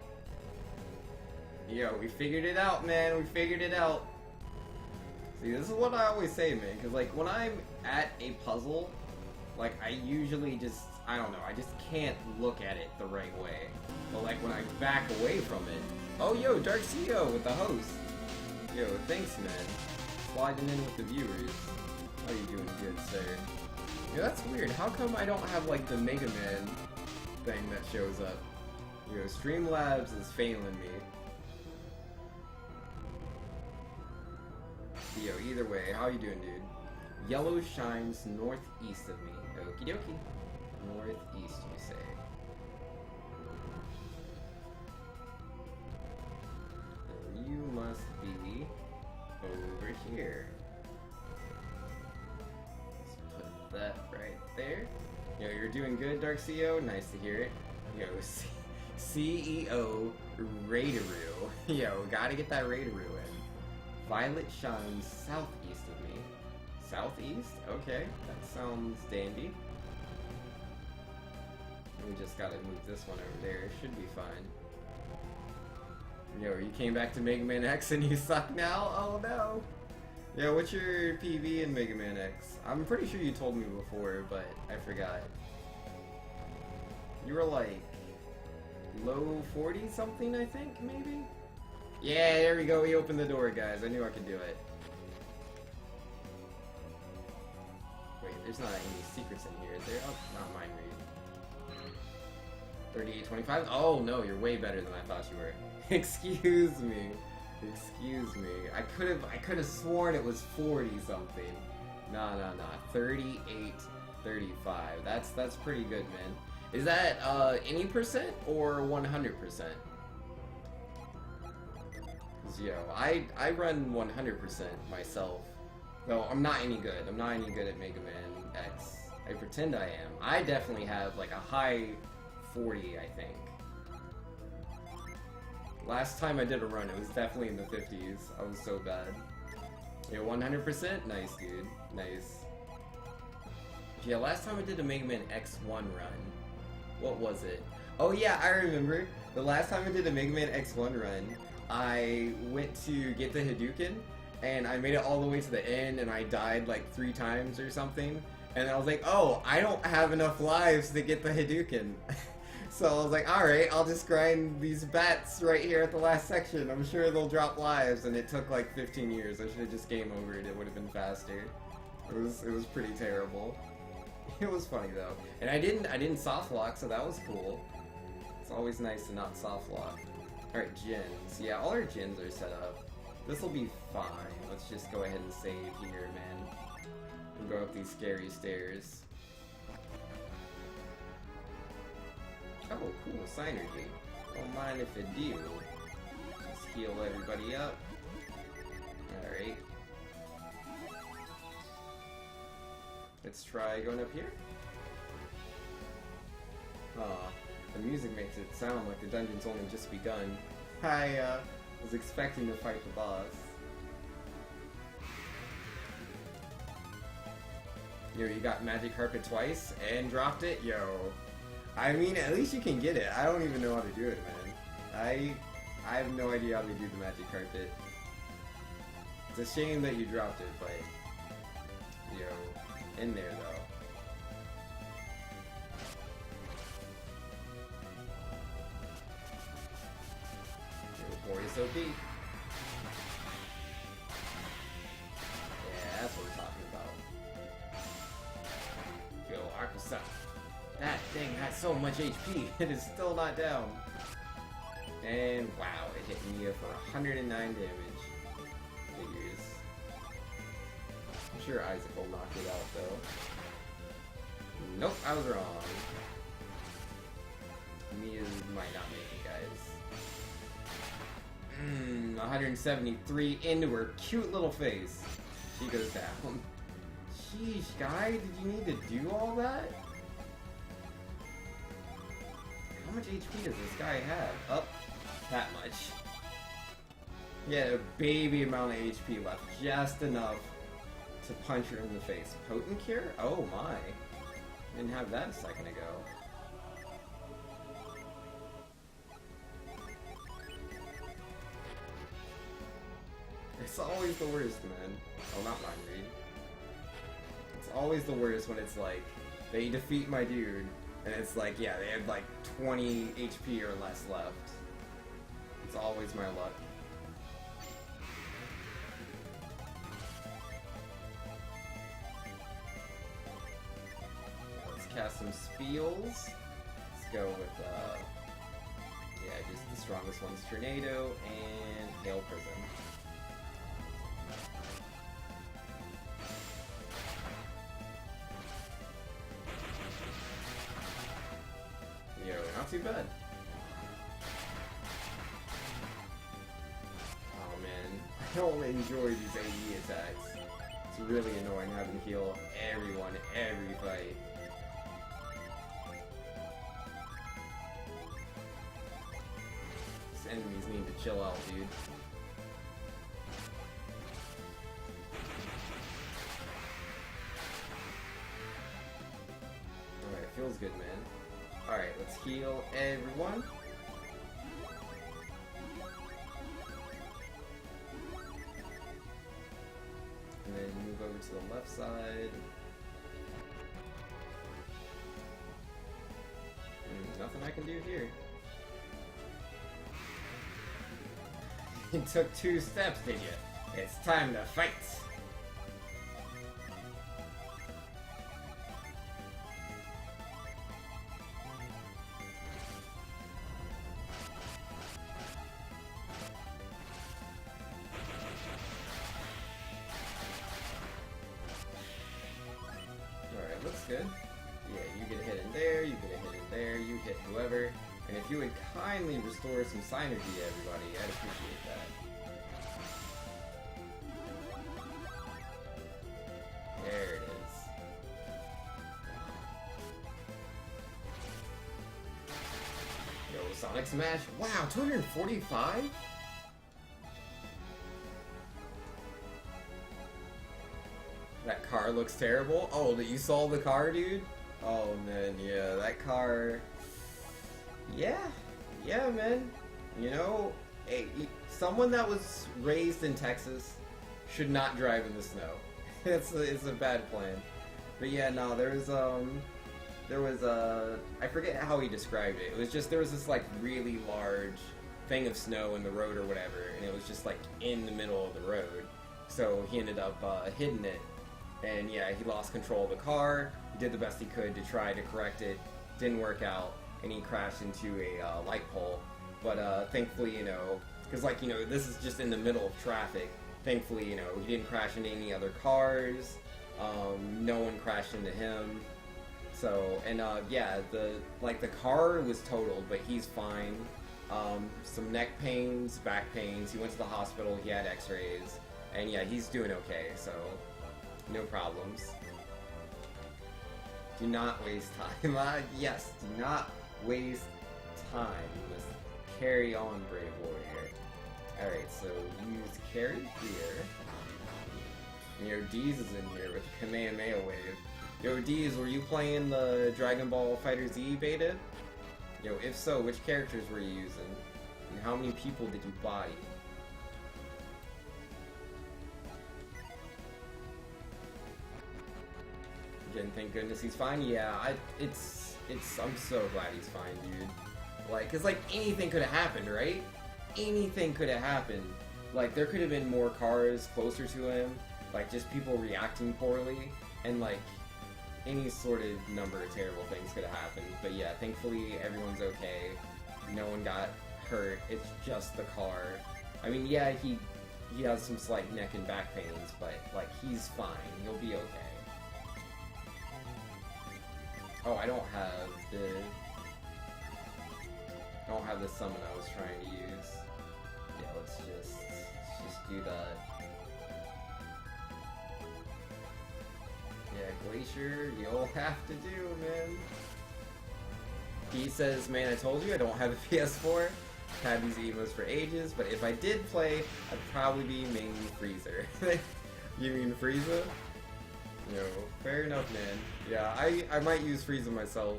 Yo, we figured it out, man. We figured it out. See, this is what I always say, man. Because, like, when I'm at a puzzle, like, I usually just, I don't know, I just can't look at it the right way. But, like, when I back away from it, oh, yo, Dark CEO with the host. Yo, thanks, man. Sliding in with the viewers. How you doing good, sir? Yeah, that's weird. How come I don't have, like, the Mega Man thing that shows up? Yo, Streamlabs is failing me. Yo, either way, how you doing, dude? Yellow shines northeast of me. Okie dokie. Northeast, you say. You must be over here. Let's put that right there. Yo, you're doing good, Dark CEO. Nice to hear it. Yo, CEO Raideroo. Yo, gotta get that Raideroo in. Violet shines southeast of me. Southeast? Okay, that sounds dandy. We just gotta move this one over there. It should be fine. Yo, you came back to Mega Man X and you suck now? Oh no! Yeah, what's your PV in Mega Man X? I'm pretty sure you told me before, but I forgot. You were like low 40 something, I think, maybe? Yeah, there we go. We opened the door, guys. I knew I could do it. Wait, there's not any secrets in here, is there? Oh, not mind read. 38.25? Oh, no, you're way better than I thought you were. Excuse me. Excuse me. I could have sworn it was 40 something. Nah. 38.35. That's pretty good, man. Is that any percent or 100%? Cause yo, I run 100% myself. No, I'm not any good. I'm not any good at Mega Man X. I pretend I am. I definitely have like a high 40, I think. Last time I did a run, it was definitely in the 50s. I was so bad. Yeah, 100%? Nice, dude. Nice. Yeah, last time I did a Mega Man X1 run, what was it? Oh yeah, I remember. The last time I did a Mega Man X1 run, I went to get the Hadouken, and I made it all the way to the end, and I died like 3 times or something. And I was like, oh, I don't have enough lives to get the Hadouken. So I was like, alright, I'll just grind these bats right here at the last section. I'm sure they'll drop lives, and it took like 15 years. I should have just game overed. It would have been faster. It was pretty terrible. It was funny though. And I didn't soft lock, so that was cool. It's always nice to not soft lock. Alright, gens. Yeah, all our gens are set up. This'll be fine. Let's just go ahead and save here, man. And go up these scary stairs. Oh, cool, Synergy. Don't mind if I do. Just heal everybody up. Alright. Let's try going up here. Aw, the music makes it sound like the dungeon's only just begun. I was expecting to fight the boss. Yo, you got Magic Carpet twice and dropped it? Yo. I mean, at least you can get it. I don't even know how to do it, man. I have no idea how to do the Magic Carpet. It's a shame that you dropped it, but... Yo, in there, though. Yo, boy, so deep. Yeah, that's what we're talking about. Yo, Arkusa. That thing has so much HP, it is still not down. And wow, it hit me for 109 damage. Figures. I'm sure Isaac will knock it out though. Nope, I was wrong. Mia might not make it, guys. 173 into her cute little face. She goes down. Sheesh, guy, did you need to do all that? How much HP does this guy have? Up that much. Yeah, a baby amount of HP left. Just enough to punch her in the face. Potent Cure? Oh my. Didn't have that a second ago. It's always the worst, man. Oh, not mind read. It's always the worst when it's like, they defeat my dude, and it's like, yeah, they had like 20 HP or less left. It's always my luck. Let's cast some Spiels. Let's go with, yeah, just the strongest ones. Tornado and Hail Prism. Yo, not too bad. Oh man, I don't enjoy these AE attacks. It's really annoying having to heal everyone every fight. These enemies need to chill out, dude. Alright, feels good, man. Alright, let's heal everyone. to the left side. Nothing I can do here. It took 2 steps, did you? It's time to fight! Alright, looks good. Yeah, you get a hit in there, you get a hit in there, you hit whoever. And if you would kindly restore some synergy to everybody, I'd appreciate that. There it is. Yo, Sonic Smash. Wow, 245? That car looks terrible. Oh, that you saw the car, dude? Oh man, yeah, that car. Yeah, man. You know, someone that was raised in Texas should not drive in the snow. It's a bad plan. But yeah, no, there was I forget how he described it. It was just, there was this like really large thing of snow in the road or whatever, and it was just like in the middle of the road. So he ended up hitting it, and yeah, he lost control of the car. He did the best he could to try to correct it. Didn't work out, and he crashed into a light pole. But thankfully, you know, because like, you know, this is just in the middle of traffic. Thankfully, you know, he didn't crash into any other cars. No one crashed into him. So, and yeah, the car was totaled, but he's fine. Some neck pains, back pains. He went to the hospital. He had X-rays, and yeah, he's doing okay. So, no problems. Do not waste time. Yes, do not waste time. Let's carry on, Brave Warrior. Alright, so use carry here. And your D's is in here with the Kamehameha wave. Yo, D's, were you playing the Dragon Ball FighterZ beta? Yo, if so, which characters were you using? And how many people did you body? Again, thank goodness he's fine. Yeah, I'm so glad he's fine, dude. Like, cause like anything could have happened, right? Anything could have happened. Like, there could have been more cars closer to him, like just people reacting poorly, and like any sort of number of terrible things could have happened. But yeah, thankfully everyone's okay. No one got hurt. It's just the car. I mean, yeah, he has some slight neck and back pains, but like he's fine. He'll be okay. Oh, I don't have the summon I was trying to use. Yeah, let's just do that. Yeah, Glacier, you'll have to do, man. He says, man, I told you I don't have a PS4. Had these emos for ages, but if I did play, I'd probably be mainly Freezer. You mean Frieza? Yo, fair enough, man. Yeah, I might use Frieza myself.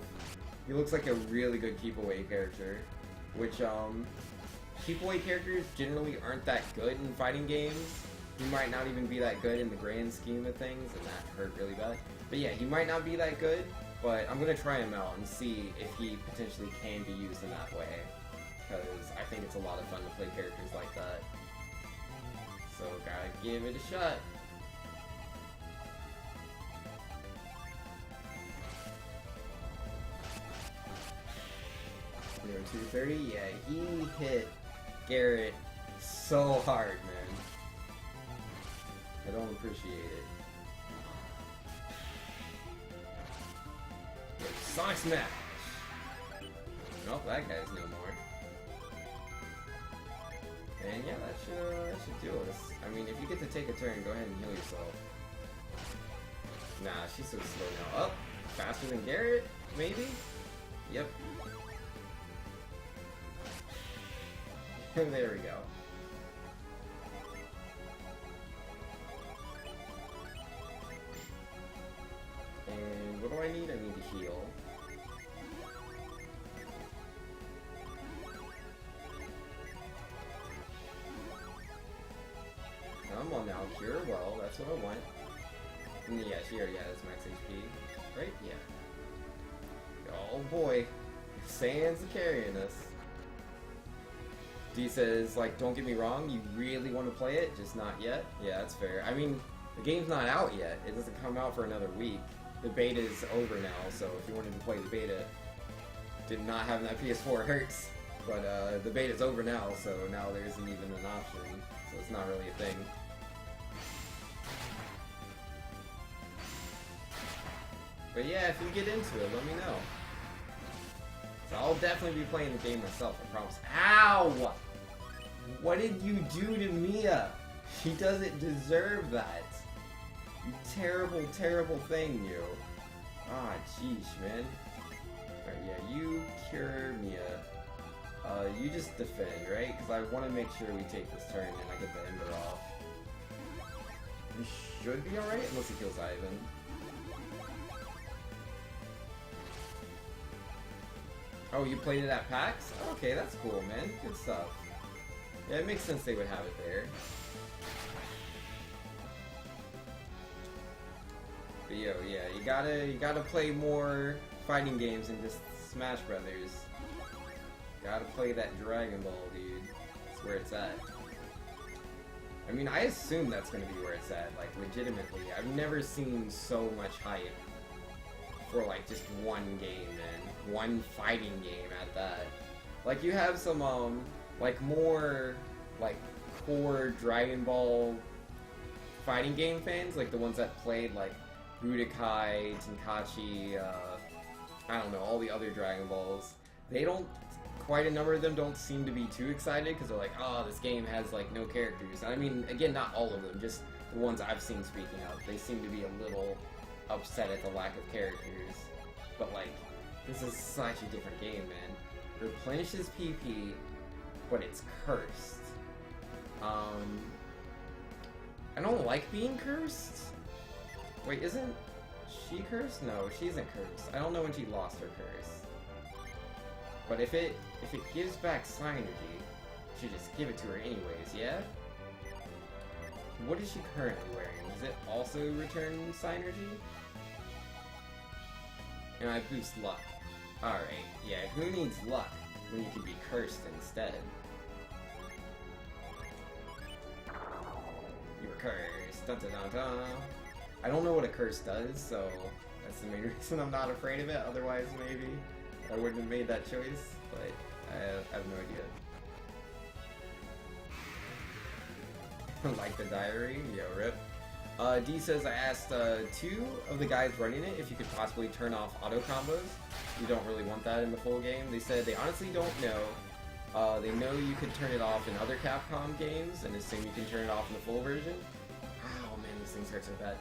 He looks like a really good keep-away character, which, keep-away characters generally aren't that good in fighting games. He might not even be that good in the grand scheme of things, and that hurt really bad. But yeah, he might not be that good, but I'm gonna try him out and see if he potentially can be used in that way, because I think it's a lot of fun to play characters like that. So, gotta give it a shot. Near 230, yeah, he hit Garrett so hard, man. I don't appreciate it. Yeah, Sonic Smash! Nope, that guy's no more. And yeah, that should do us. I mean, if you get to take a turn, go ahead and heal yourself. Nah, she's so slow now. Oh, faster than Garrett? Maybe? Yep. There we go. And what do I need? I need to heal. Come on now, cure well, that's what I want. And yeah, she already has max HP, right? Yeah. Oh boy, Sans carrying us. D says, like, don't get me wrong, you really want to play it, just not yet. Yeah, that's fair. I mean, the game's not out yet. It doesn't come out for another week. The beta's over now, so if you wanted to play the beta, did not having that PS4 hurts. But the beta's over now, so now there isn't even an option. So it's not really a thing. But yeah, if you get into it, let me know. So I'll definitely be playing the game myself, I promise. Ow! What did you do to Mia? She doesn't deserve that. You terrible, terrible thing, you. Ah, jeez, man. Alright, yeah, you cure Mia. You just defend, right? Because I want to make sure we take this turn and I get the Ember off. You should be alright, unless he kills Ivan. Oh, you played it at PAX? Okay, that's cool, man. Good stuff. Yeah, it makes sense they would have it there. But yo, yeah, you gotta play more fighting games than just Smash Brothers. Gotta play that Dragon Ball, dude. That's where it's at. I mean, I assume that's gonna be where it's at, like, legitimately. I've never seen so much hype for, like, just one game, man. One fighting game at that. Like, you have some, like, more, like, core Dragon Ball fighting game fans, like the ones that played, like, Budokai, Tenkaichi, I don't know, all the other Dragon Balls. They don't, quite a number of them don't seem to be too excited, because they're like, oh, this game has, like, no characters. I mean, again, not all of them, just the ones I've seen speaking of. They seem to be a little upset at the lack of characters. But, like, this is such a different game, man. Replenishes PP, but it's cursed. I don't like being cursed. Wait, isn't she cursed? No, she isn't cursed. I don't know when she lost her curse. But if it gives back Psynergy, you should just give it to her anyways, yeah? What is she currently wearing? Does it also return Psynergy? And I boost luck. Alright, yeah, who needs luck when you can be cursed instead? You were cursed. Dun, dun, dun, dun. I don't know what a curse does, so that's the main reason I'm not afraid of it. Otherwise, maybe I wouldn't have made that choice, but I have no idea. Like the diary? Yo, rip. D says, I asked two of the guys running it if you could possibly turn off auto combos. You don't really want that in the full game. They said they honestly don't know. They know you could turn it off in other Capcom games, and assume you can turn it off in the full version. Oh man, these things hurt so bad.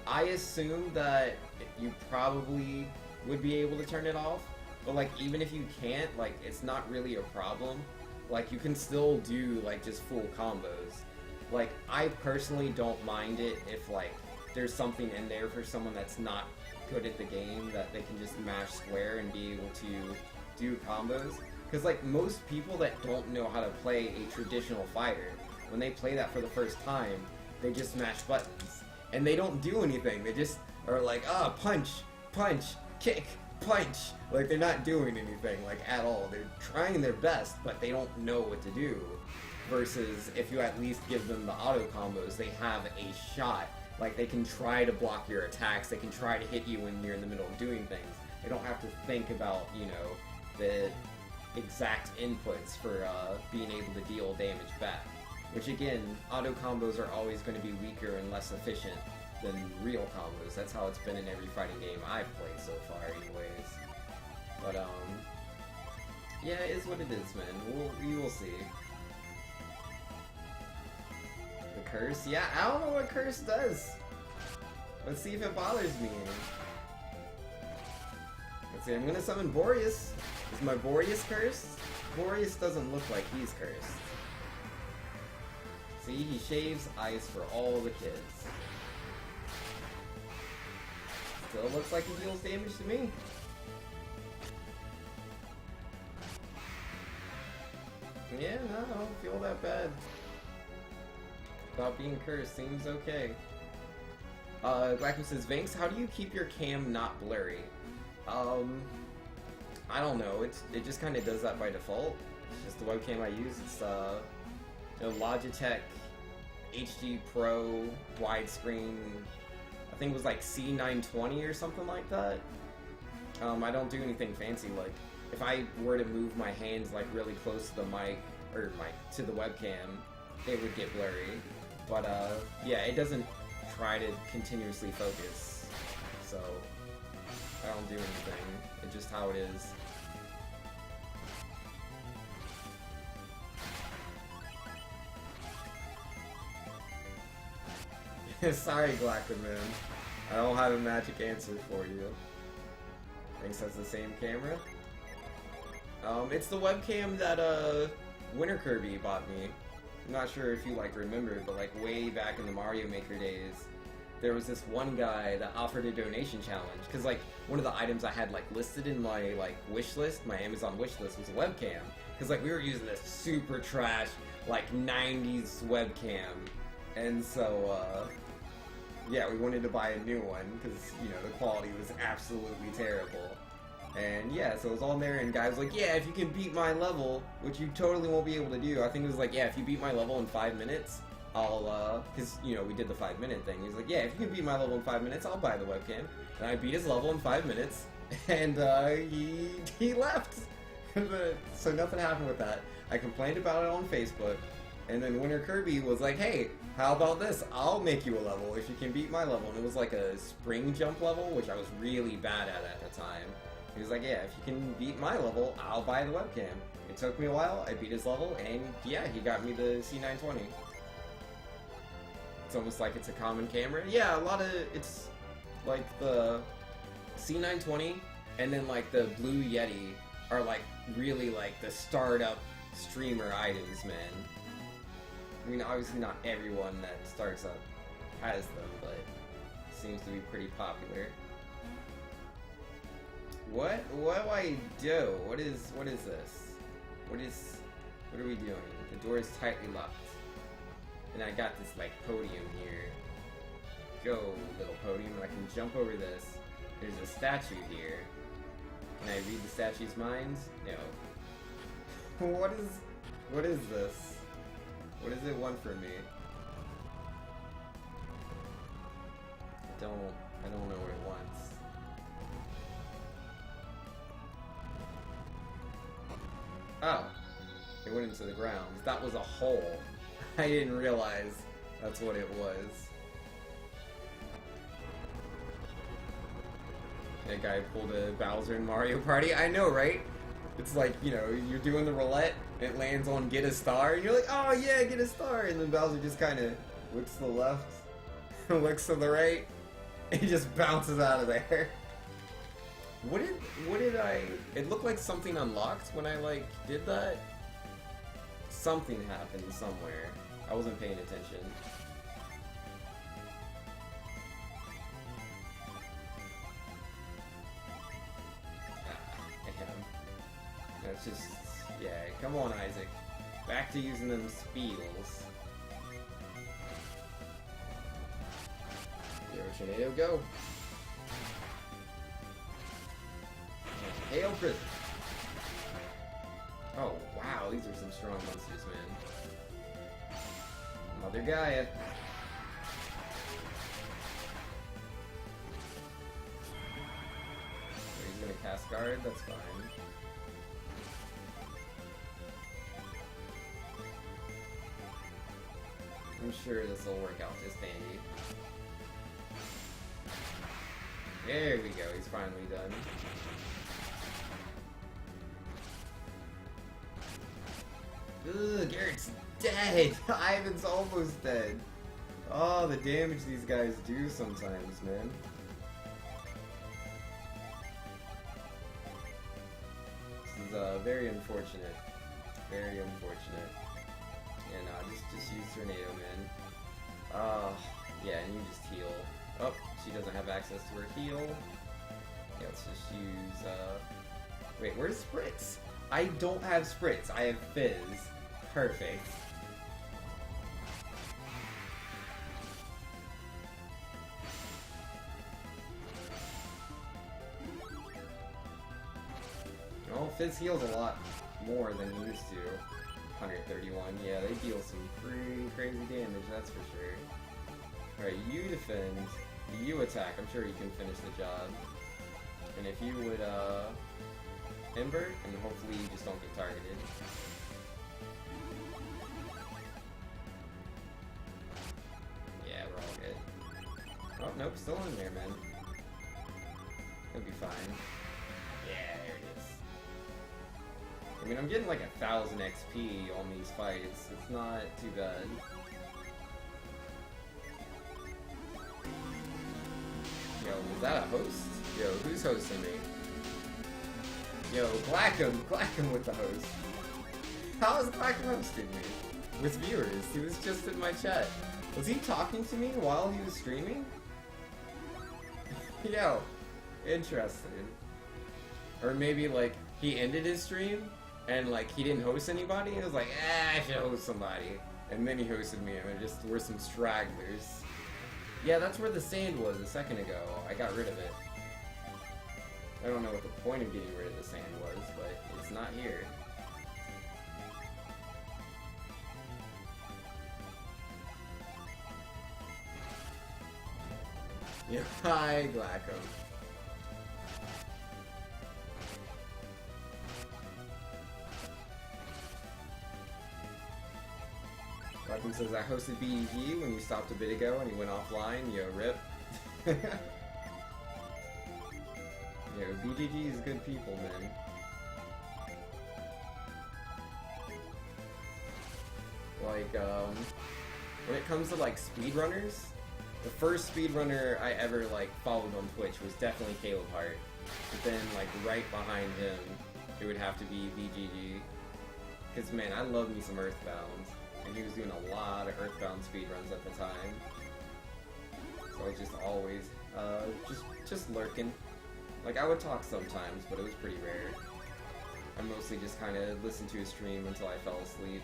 I assume that you probably would be able to turn it off, but like even if you can't, like it's not really a problem. Like you can still do like just full combos. Like I personally don't mind it if like there's something in there for someone that's not good at the game that they can just mash square and be able to do combos. Because like most people that don't know how to play a traditional fighter, when they play that for the first time, they just mash buttons. And they don't do anything, they just are like, ah, punch, punch, kick, punch. Like they're not doing anything like at all. They're trying their best, but they don't know what to do. Versus if you at least give them the auto combos, they have a shot. Like they can try to block your attacks, they can try to hit you when you're in the middle of doing things. They don't have to think about, you know, the exact inputs for being able to deal damage back. Which again, auto combos are always going to be weaker and less efficient than real combos. That's how it's been in every fighting game I've played so far anyways. But yeah, it is what it is, man. We will see. The curse? Yeah, I don't know what curse does. Let's see if it bothers me any. Let's see, I'm gonna summon Boreas. Is my Boreas cursed? Boreas doesn't look like he's cursed. See, he shaves ice for all the kids. Still looks like he deals damage to me. Yeah, no, I don't feel that bad. About being cursed seems okay. Blackman says, Vanks, how do you keep your cam not blurry? I don't know. It just kind of does that by default. It's just the webcam I use. It's a Logitech HD Pro widescreen. I think it was like C920 or something like that. I don't do anything fancy. Like if I were to move my hands like really close to the mic or to the webcam, it would get blurry. But yeah, it doesn't try to continuously focus. So I don't do anything. It's just how it is. Sorry, Glackerman. I don't have a magic answer for you. Thinks that's the same camera. It's the webcam that Winter Kirby bought me. I'm not sure if you like remember, but like way back in the Mario Maker days, there was this one guy that offered a donation challenge. Cause like one of the items I had like listed in my like wish list, my Amazon wish list, was a webcam. Cause like we were using this super trash like 90s webcam, and so yeah, we wanted to buy a new one because, you know, the quality was absolutely terrible. And yeah, so it was on there, and guys like, yeah, if you can beat my level, which you totally won't be able to do. I think it was like, yeah, if you beat my level in 5 minutes, I'll, because, you know, we did the 5-minute thing. He's like, yeah, if you can beat my level in 5 minutes, I'll buy the webcam. And I beat his level in 5 minutes, and he left. So nothing happened with that. I complained about it on Facebook. And then Winter Kirby was like, hey, how about this? I'll make you a level if you can beat my level. And it was like a spring jump level, which I was really bad at the time. He was like, yeah, if you can beat my level, I'll buy the webcam. It took me a while, I beat his level, and yeah, he got me the C920. It's almost like it's a common camera. Yeah, a lot of, it's like the C920 and then like the Blue Yeti are like really like the startup streamer items, man. I mean, obviously not everyone that starts up has them, but it seems to be pretty popular. What do I do? What is this? What are we doing? The door is tightly locked. And I got this like podium here. Go, little podium. I can jump over this. There's a statue here. Can I read the statue's minds? No. What is this? What does it want from me? I don't know what it wants. Oh. It went into the ground. That was a hole. I didn't realize that's what it was. That guy pulled a Bowser in Mario Party. I know, right? It's like, you know, you're doing the roulette, it lands on get a star, and you're like, oh yeah, get a star, and then Bowser just kind of looks to the left, looks to the right, and he just bounces out of there. What did I... It looked like something unlocked when I, like, did that. Something happened somewhere. I wasn't paying attention. It's just, yeah, come on, Isaac. Back to using them spiels. Yo, Tornado, go! Hail Prison! Oh, wow, these are some strong monsters, man. Mother Gaia. He's gonna cast guard, that's fine. I'm sure this will work out just dandy. There we go, he's finally done. Ugh, Garrett's dead! Ivan's almost dead. Oh, the damage these guys do sometimes, man. This is very unfortunate. Very unfortunate. Yeah, no, just use Tornado, man. Yeah, and you just heal. Oh, she doesn't have access to her heal. Yeah, let's just use, wait, where's Spritz? I don't have Spritz, I have Fizz. Perfect. Fizz heals a lot more than he used to. 131, yeah, they deal some pretty crazy damage, that's for sure. Alright, you defend, you attack, I'm sure you can finish the job. And if you would, invert, and hopefully you just don't get targeted. Yeah, we're all good. Oh, nope, still in there, man. He'll be fine. Yeah, there it is. I mean, I'm getting like 1,000 XP on these fights. It's not too bad. Yo, is that a host? Yo, who's hosting me? Yo, Glackham with the host. How is Glackham hosting me? With viewers, he was just in my chat. Was he talking to me while he was streaming? Yo, interesting. Or maybe like he ended his stream and like he didn't host anybody and was like, I should host somebody. And then he hosted me and there just were some stragglers. Yeah, that's where the sand was a second ago. I got rid of it. I don't know what the point of getting rid of the sand was, but it's not here. Yeah, hi, Glackham. Glackham says, I hosted BDG when you stopped a bit ago and he went offline. Yo, rip. Yo, BGG is good people, man. Like, when it comes to, like, speedrunners, the first speedrunner I ever, like, followed on Twitch was definitely Caleb Hart. But then, like, right behind him, it would have to be BGG. Because, man, I love me some Earthbound. And he was doing a lot of Earthbound speedruns at the time. So I was just always, just lurking. Like, I would talk sometimes, but it was pretty rare. I mostly just kind of listened to his stream until I fell asleep.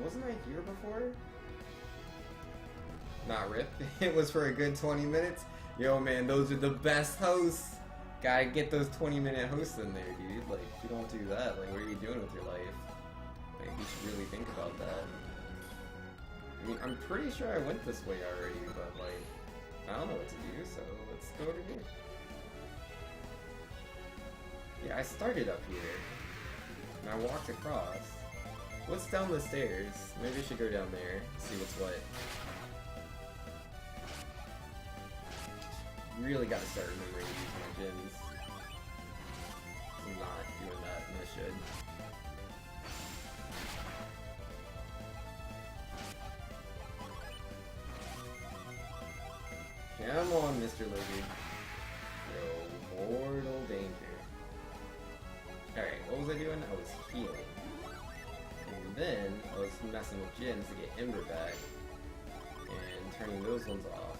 Wasn't I here before? Not rip. It was for a good 20 minutes. Yo, man, those are the best hosts. Gotta get those 20-minute hosts in there, dude. Like, if you don't do that, like, what are you doing with your life? Like, you should really think about that. I mean, I'm pretty sure I went this way already, but, like, I don't know what to do, so let's go over here. Yeah, I started up here, and I walked across. What's down the stairs? Maybe I should go down there, see what's what. Really gotta start remembering to use my gyms. I'm not doing that, and I should. Come on, Mr. Lizard. Yo, mortal danger. Alright, what was I doing? I was healing. And then, I was messing with gyms to get Ember back. And turning those ones off.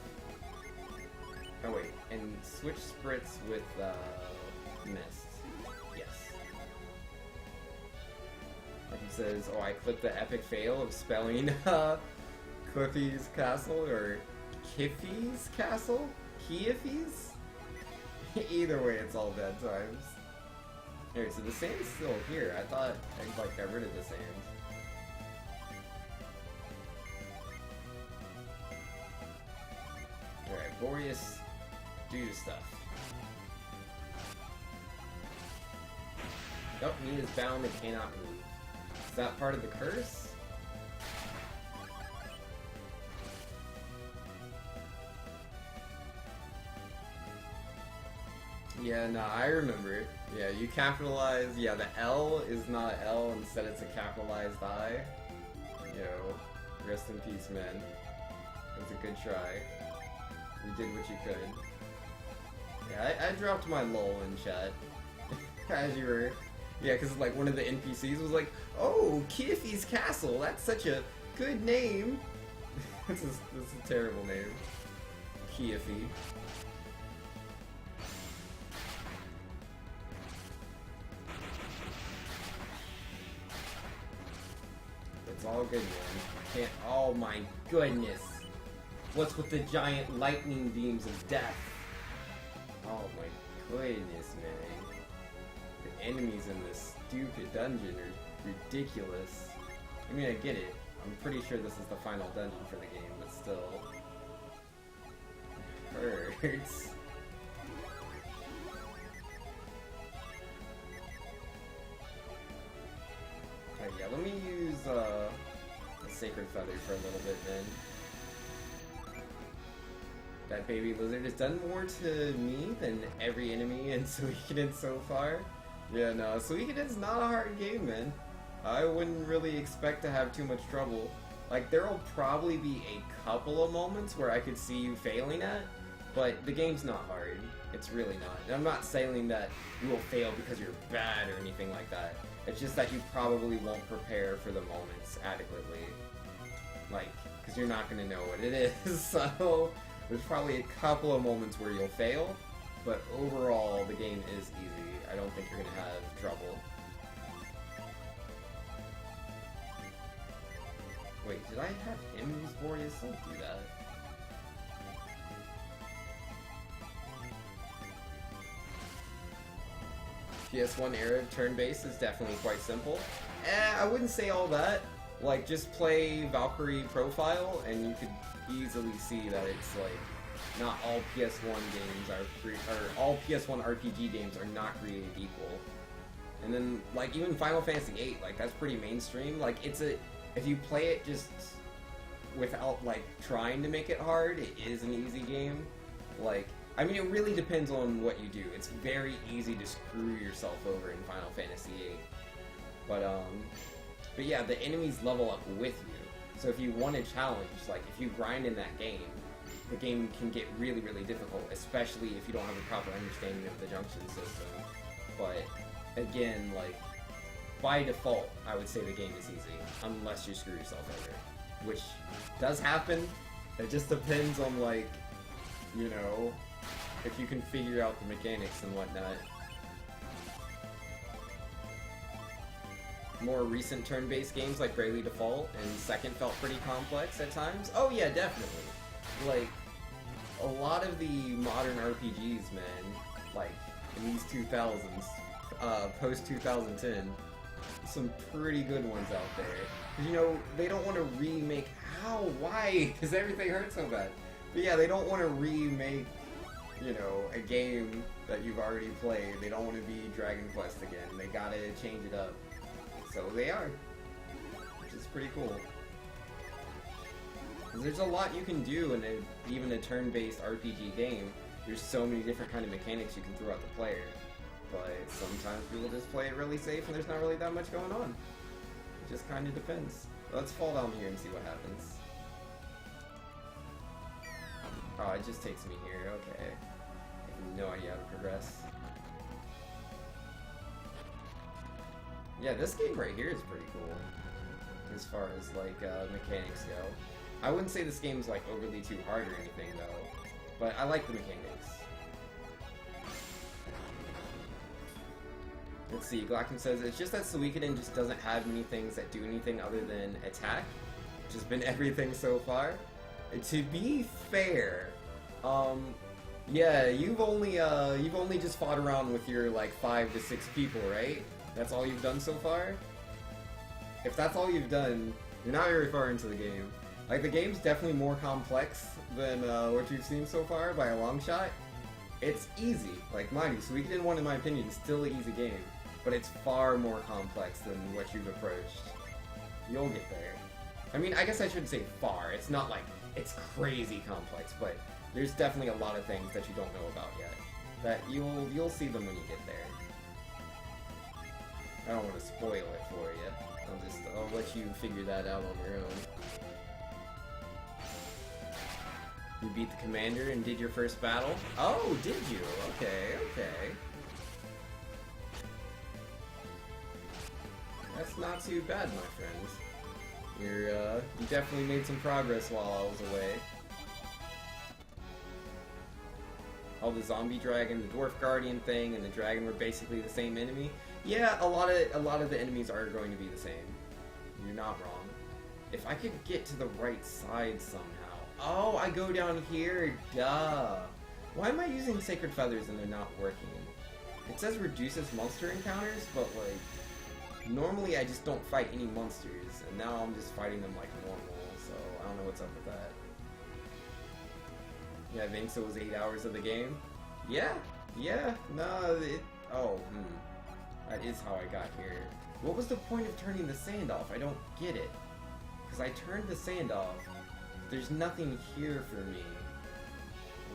Oh wait, and switch spritz with, Mist. Yes. Like he says, oh, I clipped the epic fail of spelling, Cliffy's Castle, or Kiffy's Castle? Kiffy's? Either way, it's all bad times. Alright, so the sand's still here. I thought I, like, got rid of the sand. Alright, Boreas, do stuff. Nope, he is bound and cannot move. Is that part of the curse? Yeah, no, I remember. Yeah, you capitalize. Yeah, the L is not L, instead it's a capitalized I. Yo, rest in peace, man. It was a good try. You did what you could. Yeah, I dropped my lol in chat. As you were. Yeah, because like one of the NPCs was like, oh, Kiffy's Castle, that's such a good name. This is a terrible name. Kiffy. It's all good, man. Can't. Oh my goodness. What's with the giant lightning beams of death? Oh my goodness, man. The enemies in this stupid dungeon are ridiculous. I mean, I get it. I'm pretty sure this is the final dungeon for the game, but still. It hurts. Alright, yeah, let me use a Sacred Feather for a little bit then. That baby lizard has done more to me than every enemy in Suikoden so far. Yeah, no, Suikoden's not a hard game, man. I wouldn't really expect to have too much trouble. Like, there'll probably be a couple of moments where I could see you failing at, but the game's not hard. It's really not. And I'm not saying that you will fail because you're bad or anything like that. It's just that you probably won't prepare for the moments adequately. Like, because you're not going to know what it is, so there's probably a couple of moments where you'll fail, but overall, the game is easy. I don't think you're going to have trouble. Wait, did I have him use Boreas? Don't do that. PS1 era turn-based is definitely quite simple. I wouldn't say all that. Like, just play Valkyrie Profile, and you could easily see that it's like not all PS1 games are all PS1 RPG games are not created equal. And then like even Final Fantasy VIII, like that's pretty mainstream. Like if you play it just without like trying to make it hard, it is an easy game. Like I mean, it really depends on what you do. It's very easy to screw yourself over in Final Fantasy VIII. But yeah, the enemies level up with you. So if you want a challenge, like if you grind in that game, the game can get really, really difficult, especially if you don't have a proper understanding of the junction system. But again, like by default, I would say the game is easy, unless you screw yourself over, which does happen. It just depends on like, you know, if you can figure out the mechanics and whatnot. More recent turn-based games like Bravely Default and Second felt pretty complex at times. Oh yeah, definitely. Like, a lot of the modern RPGs, man, like, in these 2000s, post-2010, some pretty good ones out there. Cause, you know, they don't want to remake... How? Why? Because everything hurts so bad. But yeah, they don't want to remake, you know, a game that you've already played. They don't want to be Dragon Quest again. They gotta change it up. So they are, which is pretty cool. There's a lot you can do in even a turn-based RPG game. There's so many different kind of mechanics you can throw at the player. But sometimes people just play it really safe and there's not really that much going on. It just kind of depends. Let's fall down here and see what happens. Oh, it just takes me here, okay. I have no idea how to progress. Yeah, this game right here is pretty cool, as far as, like, mechanics go. I wouldn't say this game's, like, overly too hard or anything, though, but I like the mechanics. Let's see, Glackham says, it's just that Suikoden just doesn't have many things that do anything other than attack, which has been everything so far. To be fair, yeah, you've only just fought around with your, like, 5 to 6 people, right? That's all you've done so far? If that's all you've done, you're not very far into the game. Like, the game's definitely more complex than what you've seen so far by a long shot. It's easy. Like, mind you, Suikoden 1, in my opinion, is still an easy game, but it's far more complex than what you've approached. You'll get there. I mean, I guess I shouldn't say far. It's not like it's crazy complex, but there's definitely a lot of things that you don't know about yet. That you'll see them when you get there. I don't want to spoil it for you. I'll let you figure that out on your own. You beat the commander and did your first battle? Oh, did you? Okay, okay. That's not too bad, my friends. You definitely made some progress while I was away. All the zombie dragon, the dwarf guardian thing, and the dragon were basically the same enemy. Yeah, a lot of the enemies are going to be the same. You're not wrong. If I could get to the right side somehow. Oh, I go down here, duh. Why am I using Sacred Feathers and they're not working? It says reduces monster encounters, but like, normally I just don't fight any monsters, and now I'm just fighting them like normal, so I don't know what's up with that. Yeah, I think so. It was 8 hours of the game. Yeah, no, that is how I got here. What was the point of turning the sand off? I don't get it. Because I turned the sand off. There's nothing here for me.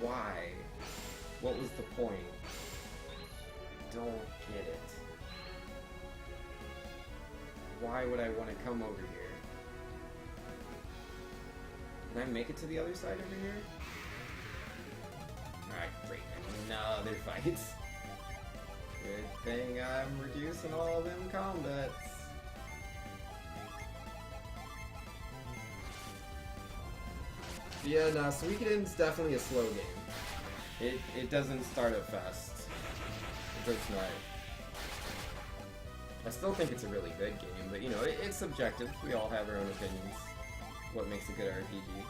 Why? What was the point? Don't get it. Why would I want to come over here? Can I make it to the other side over here? Alright, great. Another fights. Good thing I'm reducing all of them combats. Yeah, no, Suikoden's definitely a slow game. It doesn't start up fast. It does not. I still think it's a really good game, but you know, it's subjective. We all have our own opinions. What makes a good RPG.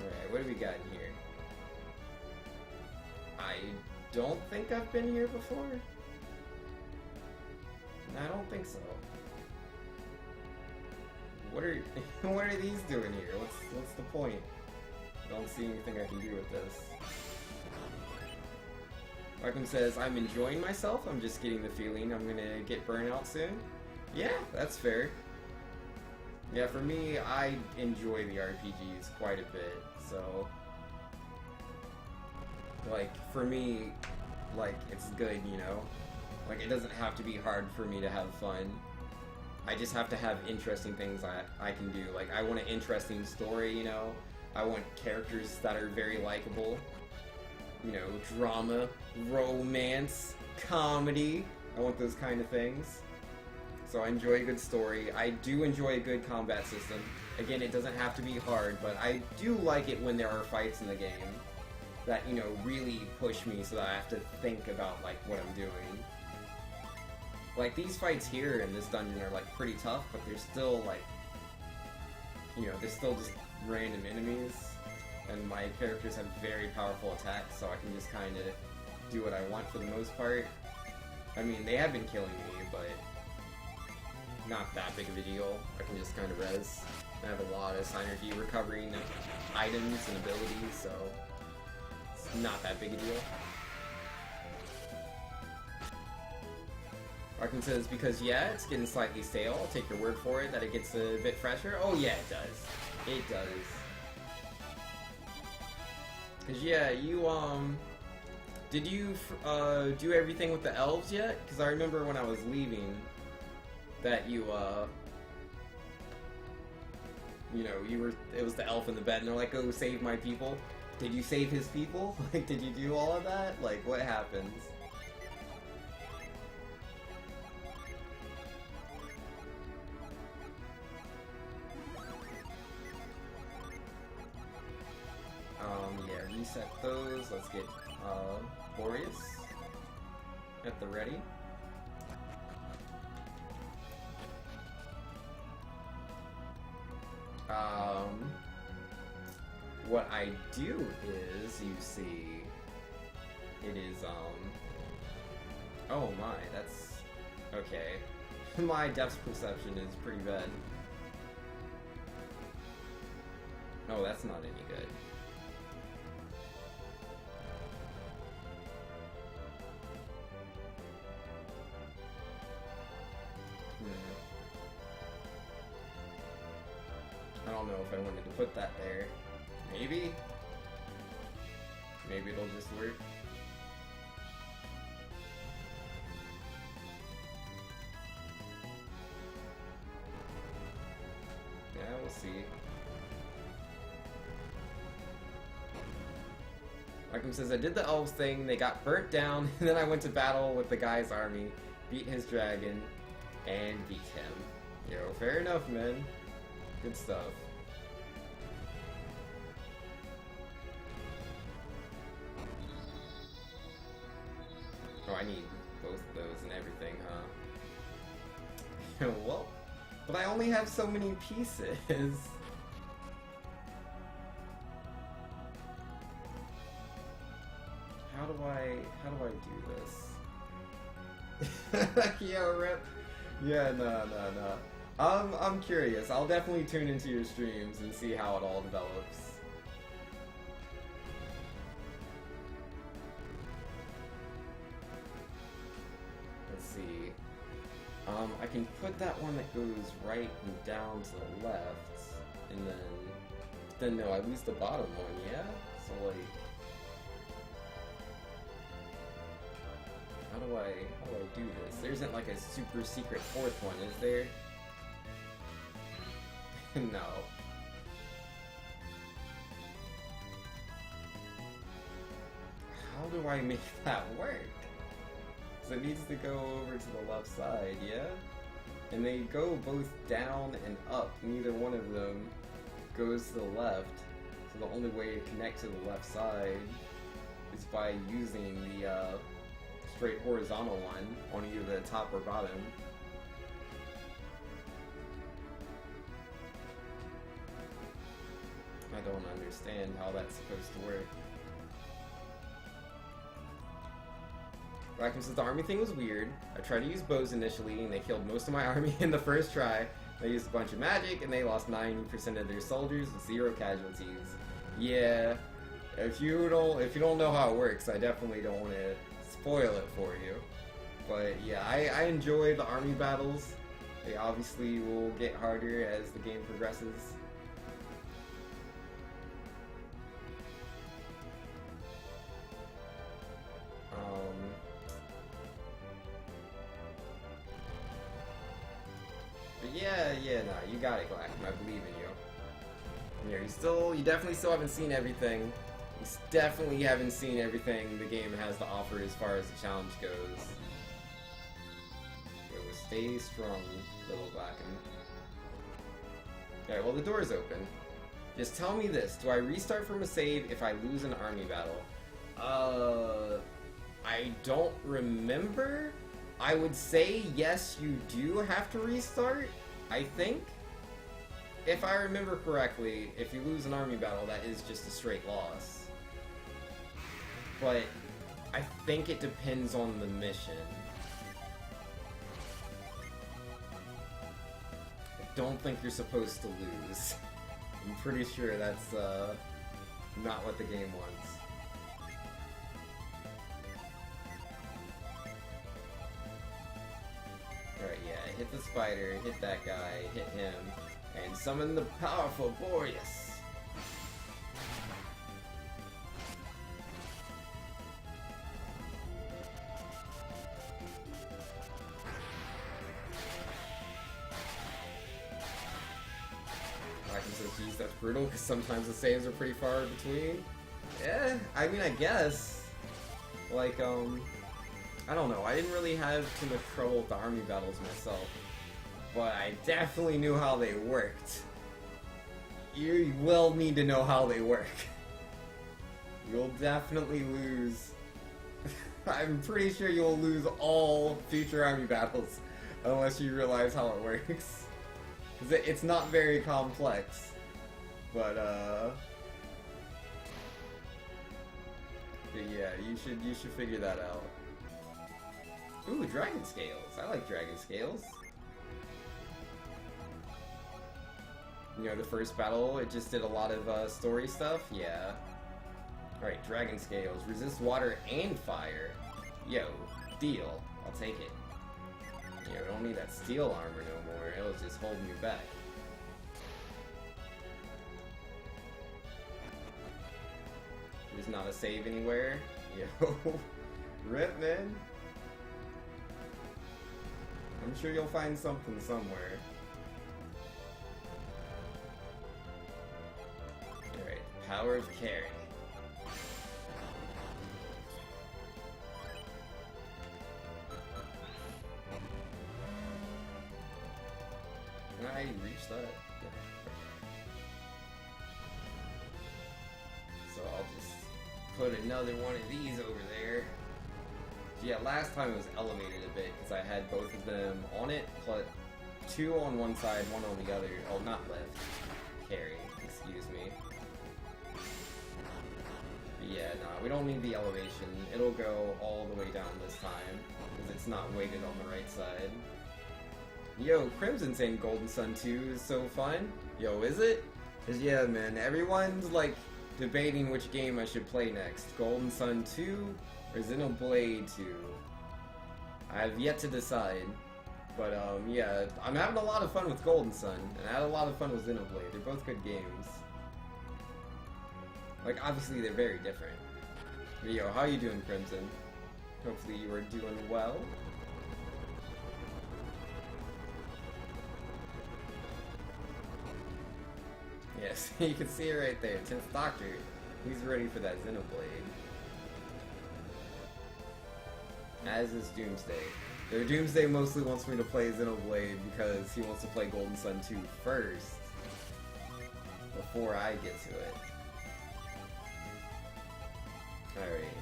Alright, what do we got in here? I don't think I've been here before. I don't think so. What are what are these doing here? What's the point? I don't see anything I can do with this. Arkham says, I'm enjoying myself, I'm just getting the feeling I'm gonna get burnout soon. Yeah, that's fair. Yeah, for me, I enjoy the RPGs quite a bit, so... Like, for me, like, it's good, you know? Like, it doesn't have to be hard for me to have fun. I just have to have interesting things I can do. Like, I want an interesting story, you know? I want characters that are very likable. You know, drama, romance, comedy. I want those kind of things. So I enjoy a good story. I do enjoy a good combat system. Again, it doesn't have to be hard, but I do like it when there are fights in the game that, you know, really push me so that I have to think about, like, what I'm doing. Like, these fights here in this dungeon are, like, pretty tough, but they're still, like, you know, they're still just random enemies, and my characters have very powerful attacks, so I can just kind of do what I want for the most part. I mean, they have been killing me, but not that big of a deal. I can just kind of res. I have a lot of synergy recovering items and abilities, so it's not that big a deal. Arkham says, because yeah, it's getting slightly stale. I'll take your word for it that it gets a bit fresher. Oh yeah, it does. It does. Cause yeah, you, did you, do everything with the elves yet? Cause I remember when I was leaving, that you know, it was the elf in the bed, and they're like, oh, save my people. Did you save his people? Like, did you do all of that? Like, what happens? Yeah, reset those. Let's get, Boreas at the ready. What I do is, you see, it is, oh my, that's, okay. My depth perception is pretty bad. Oh, that's not any good. I don't know if I wanted to put that there. Maybe? Maybe it'll just work. Yeah, we'll see. Arkham says, I did the elves thing, they got burnt down, and then I went to battle with the guy's army, beat his dragon, and beat him. Yo, fair enough, man. Good stuff. I need both of those and everything, huh? Well, but I only have so many pieces. How do I do this? Yeah, rip. Yeah, no. I'm curious. I'll definitely tune into your streams and see how it all develops. Let's see. I can put that one that goes right and down to the left, and then no, I lose the bottom one, yeah? So like, how do I do this? There isn't like a super secret fourth one, is there? No. How do I make that work? So it needs to go over to the left side, yeah? And they go both down and up. Neither one of them goes to the left. So the only way to connect to the left side is by using the straight horizontal one on either the top or bottom. I don't understand how that's supposed to work. Rackham says the army thing was weird. I tried to use bows initially and they killed most of my army in the first try. They used a bunch of magic and they lost 90% of their soldiers with 0 casualties. Yeah, if you don't know how it works, I definitely don't want to spoil it for you. But yeah, I enjoy the army battles. They obviously will get harder as the game progresses. But yeah, no, you got it, Glack. I believe in you. Yeah, you definitely still haven't seen everything. You definitely haven't seen everything the game has to offer as far as the challenge goes. So stay strong, little Glacken. Okay, well the door's open. Just tell me this, do I restart from a save if I lose an army battle? I don't remember. I would say yes, you do have to restart, I think. If I remember correctly, if you lose an army battle, that is just a straight loss. But I think it depends on the mission. I don't think you're supposed to lose. I'm pretty sure that's not what the game wants. Alright, yeah, hit the spider, hit that guy, hit him, and summon the powerful Boreas. I can say, geez, that's brutal, because sometimes the saves are pretty far in between. Yeah, I mean, I guess. Like, I don't know, I didn't really have too much trouble with the army battles myself, but I definitely knew how they worked. You will need to know how they work. You'll definitely lose. I'm pretty sure you'll lose all future army battles, unless you realize how it works. It's not very complex, but yeah, you should figure that out. Ooh, dragon scales. I like dragon scales. You know, the first battle, it just did a lot of story stuff. Yeah. Alright, dragon scales. Resist water and fire. Yo, deal. I'll take it. You know, I don't need that steel armor no more. It'll just hold me back. There's not a save anywhere. Yo. Rip, man. I'm sure you'll find something somewhere. Alright, power of carry. Can I reach that? So I'll just put another one of these over there. Yeah, last time it was elevated a bit because I had both of them on it, plus 2 on one side, 1 on the other. Oh, not left. Carry. Excuse me. But yeah, nah, we don't need the elevation. It'll go all the way down this time because it's not weighted on the right side. Yo, Crimson saying Golden Sun 2 is so fun. Yo, is it? 'Cause yeah, man, everyone's like debating which game I should play next. Golden Sun 2 or Xenoblade 2. I have yet to decide. But yeah, I'm having a lot of fun with Golden Sun, and I had a lot of fun with Xenoblade. They're both good games. Like, obviously they're very different. But yo, how you doing, Crimson? Hopefully you are doing well. Yes, you can see it right there. 10th Doctor. He's ready for that Xenoblade. As is Doomsday. Though Doomsday mostly wants me to play Xenoblade because he wants to play Golden Sun 2 first. Before I get to it. Alright.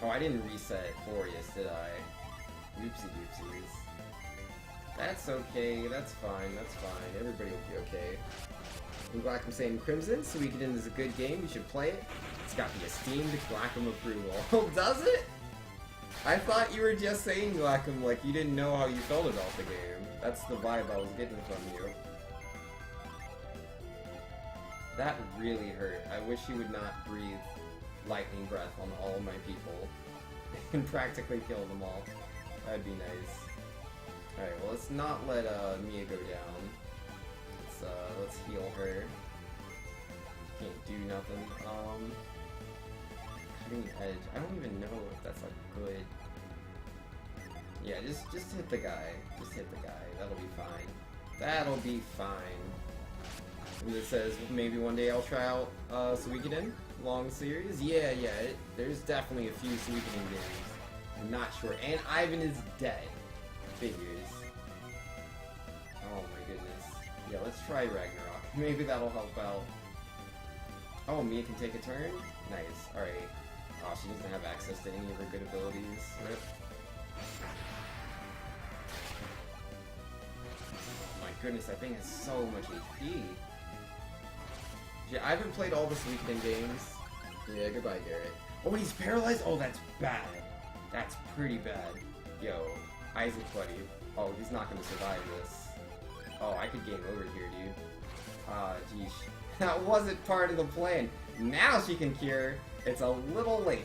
Oh, I didn't reset Boreas, did I? Oopsie doopsies. That's okay, that's fine, that's fine. Everybody will be okay. I'm glad I'm saying Crimson, Suikoden is a good game, you should play it. It's got the esteemed Glackham approval. Oh, does it? I thought you were just saying Glackham like you didn't know how you felt about the game. That's the vibe I was getting from you. That really hurt. I wish you would not breathe lightning breath on all of my people and practically kill them all. That'd be nice. Alright, well let's not let Mia go down. Let's heal her. Can't do nothing. Cutting edge. I don't even know if that's like good. Yeah, just hit the guy. Just hit the guy. That'll be fine. That'll be fine. And it says maybe one day I'll try out Suikoden long series. Yeah, there's definitely a few Suikoden games. I'm not sure. And Ivan is dead. Figures. Oh my goodness. Yeah, let's try Ragnarok. Maybe that'll help out. Oh, Mia can take a turn? Nice. Alright. Oh, she doesn't have access to any of her good abilities. Rip. Oh my goodness, that thing has so much HP. Yeah, I haven't played all the Suikoden games. Yeah, goodbye, Garrett. Oh, he's paralyzed? Oh, that's bad. That's pretty bad. Yo, Isaac, buddy. Oh, he's not gonna survive this. Oh, I could game over here, dude. Ah, geez. That wasn't part of the plan. Now she can cure. It's a little late.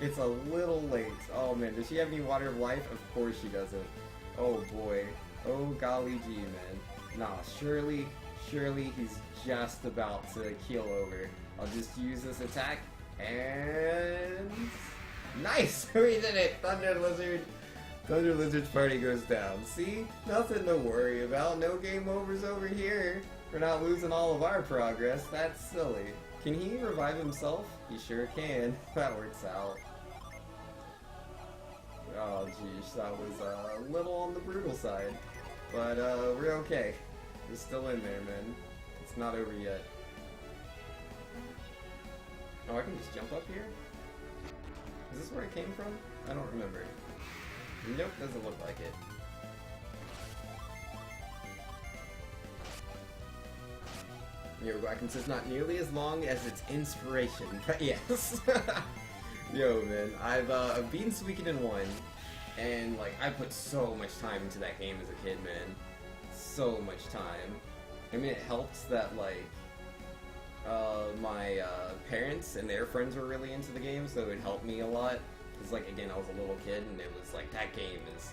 It's a little late. Oh man, does she have any water of life? Of course she doesn't. Oh boy. Oh golly gee, man. Nah, surely he's just about to keel over. I'll just use this attack and... Nice! We did it! Thunder Lizard's party goes down. See? Nothing to worry about. No game overs over here. We're not losing all of our progress. That's silly. Can he revive himself? He sure can. That works out. Oh, geez. That was a little on the brutal side. But, we're okay. We're still in there, man. It's not over yet. Oh, I can just jump up here? Is this where it came from? I don't remember. Nope, doesn't look like it. Yo, Glacken says not nearly as long as its inspiration, but yes. Yo, man, I've beaten Suikoden 1, and like I put so much time into that game as a kid, man. So much time. I mean, it helps that like my parents and their friends were really into the game, so it helped me a lot. Because like again, I was a little kid, and it was like that game is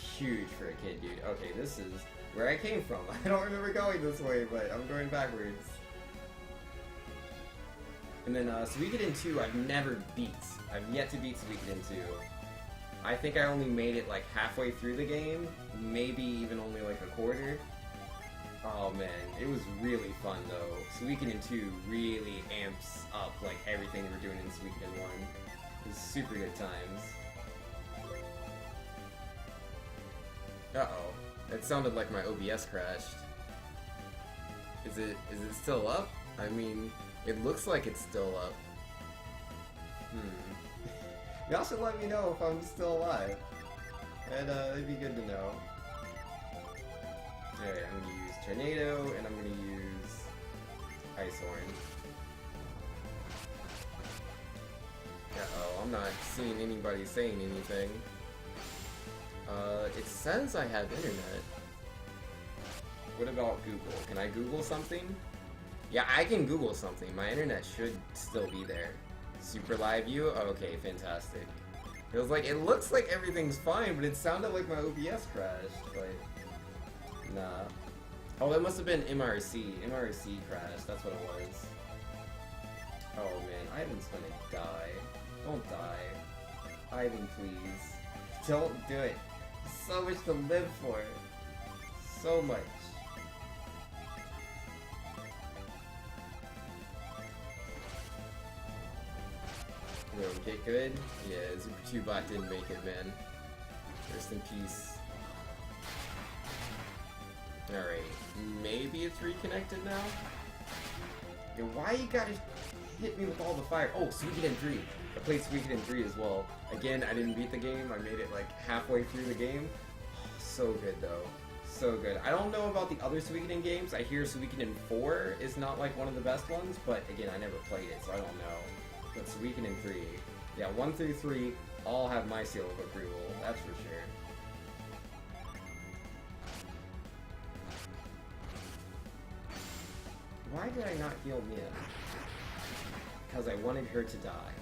huge for a kid, dude. Okay, this is where I came from. I don't remember going this way, but I'm going backwards. And then Suikoden 2, I've never beat. I've yet to beat Suikoden 2. I think I only made it like halfway through the game, maybe even only like a quarter. Oh man, it was really fun though. Suikoden 2 really amps up like everything we were doing in Suikoden 1. It was super good times. Uh-oh. It sounded like my OBS crashed. Is it still up? I mean, it looks like it's still up. Y'all should let me know if I'm still alive. And it'd be good to know. Alright, I'm gonna use Tornado, and I'm gonna use Ice Horn. Uh-oh, I'm not seeing anybody saying anything. It says I have internet. What about Google? Can I Google something? Yeah, I can Google something. My internet should still be there. SuperTwoU? Okay, fantastic. It looks like everything's fine, but it sounded like my OBS crashed. Like, nah. Oh, that must have been MRC. MRC crashed. That's what it was. Oh man, Ivan's gonna die. Don't die. Ivan, please. Don't do it. So much to live for. So much. Yo, get good? Yeah, SuperTwoU bot didn't make it, man. Rest in peace. Alright, maybe it's reconnected now? Yo, why you gotta hit me with all the fire? Oh, Suikoden 3! I played Suikoden 3 as well. Again, I didn't beat the game, I made it like halfway through the game. Oh, so good though. So good. I don't know about the other Suikoden games. I hear Suikoden 4 is not like one of the best ones, but again, I never played it, so I don't know. But Suikoden 3, yeah, 1 through 3 all have my seal of approval, that's for sure. Why did I not heal Mia? Because I wanted her to die.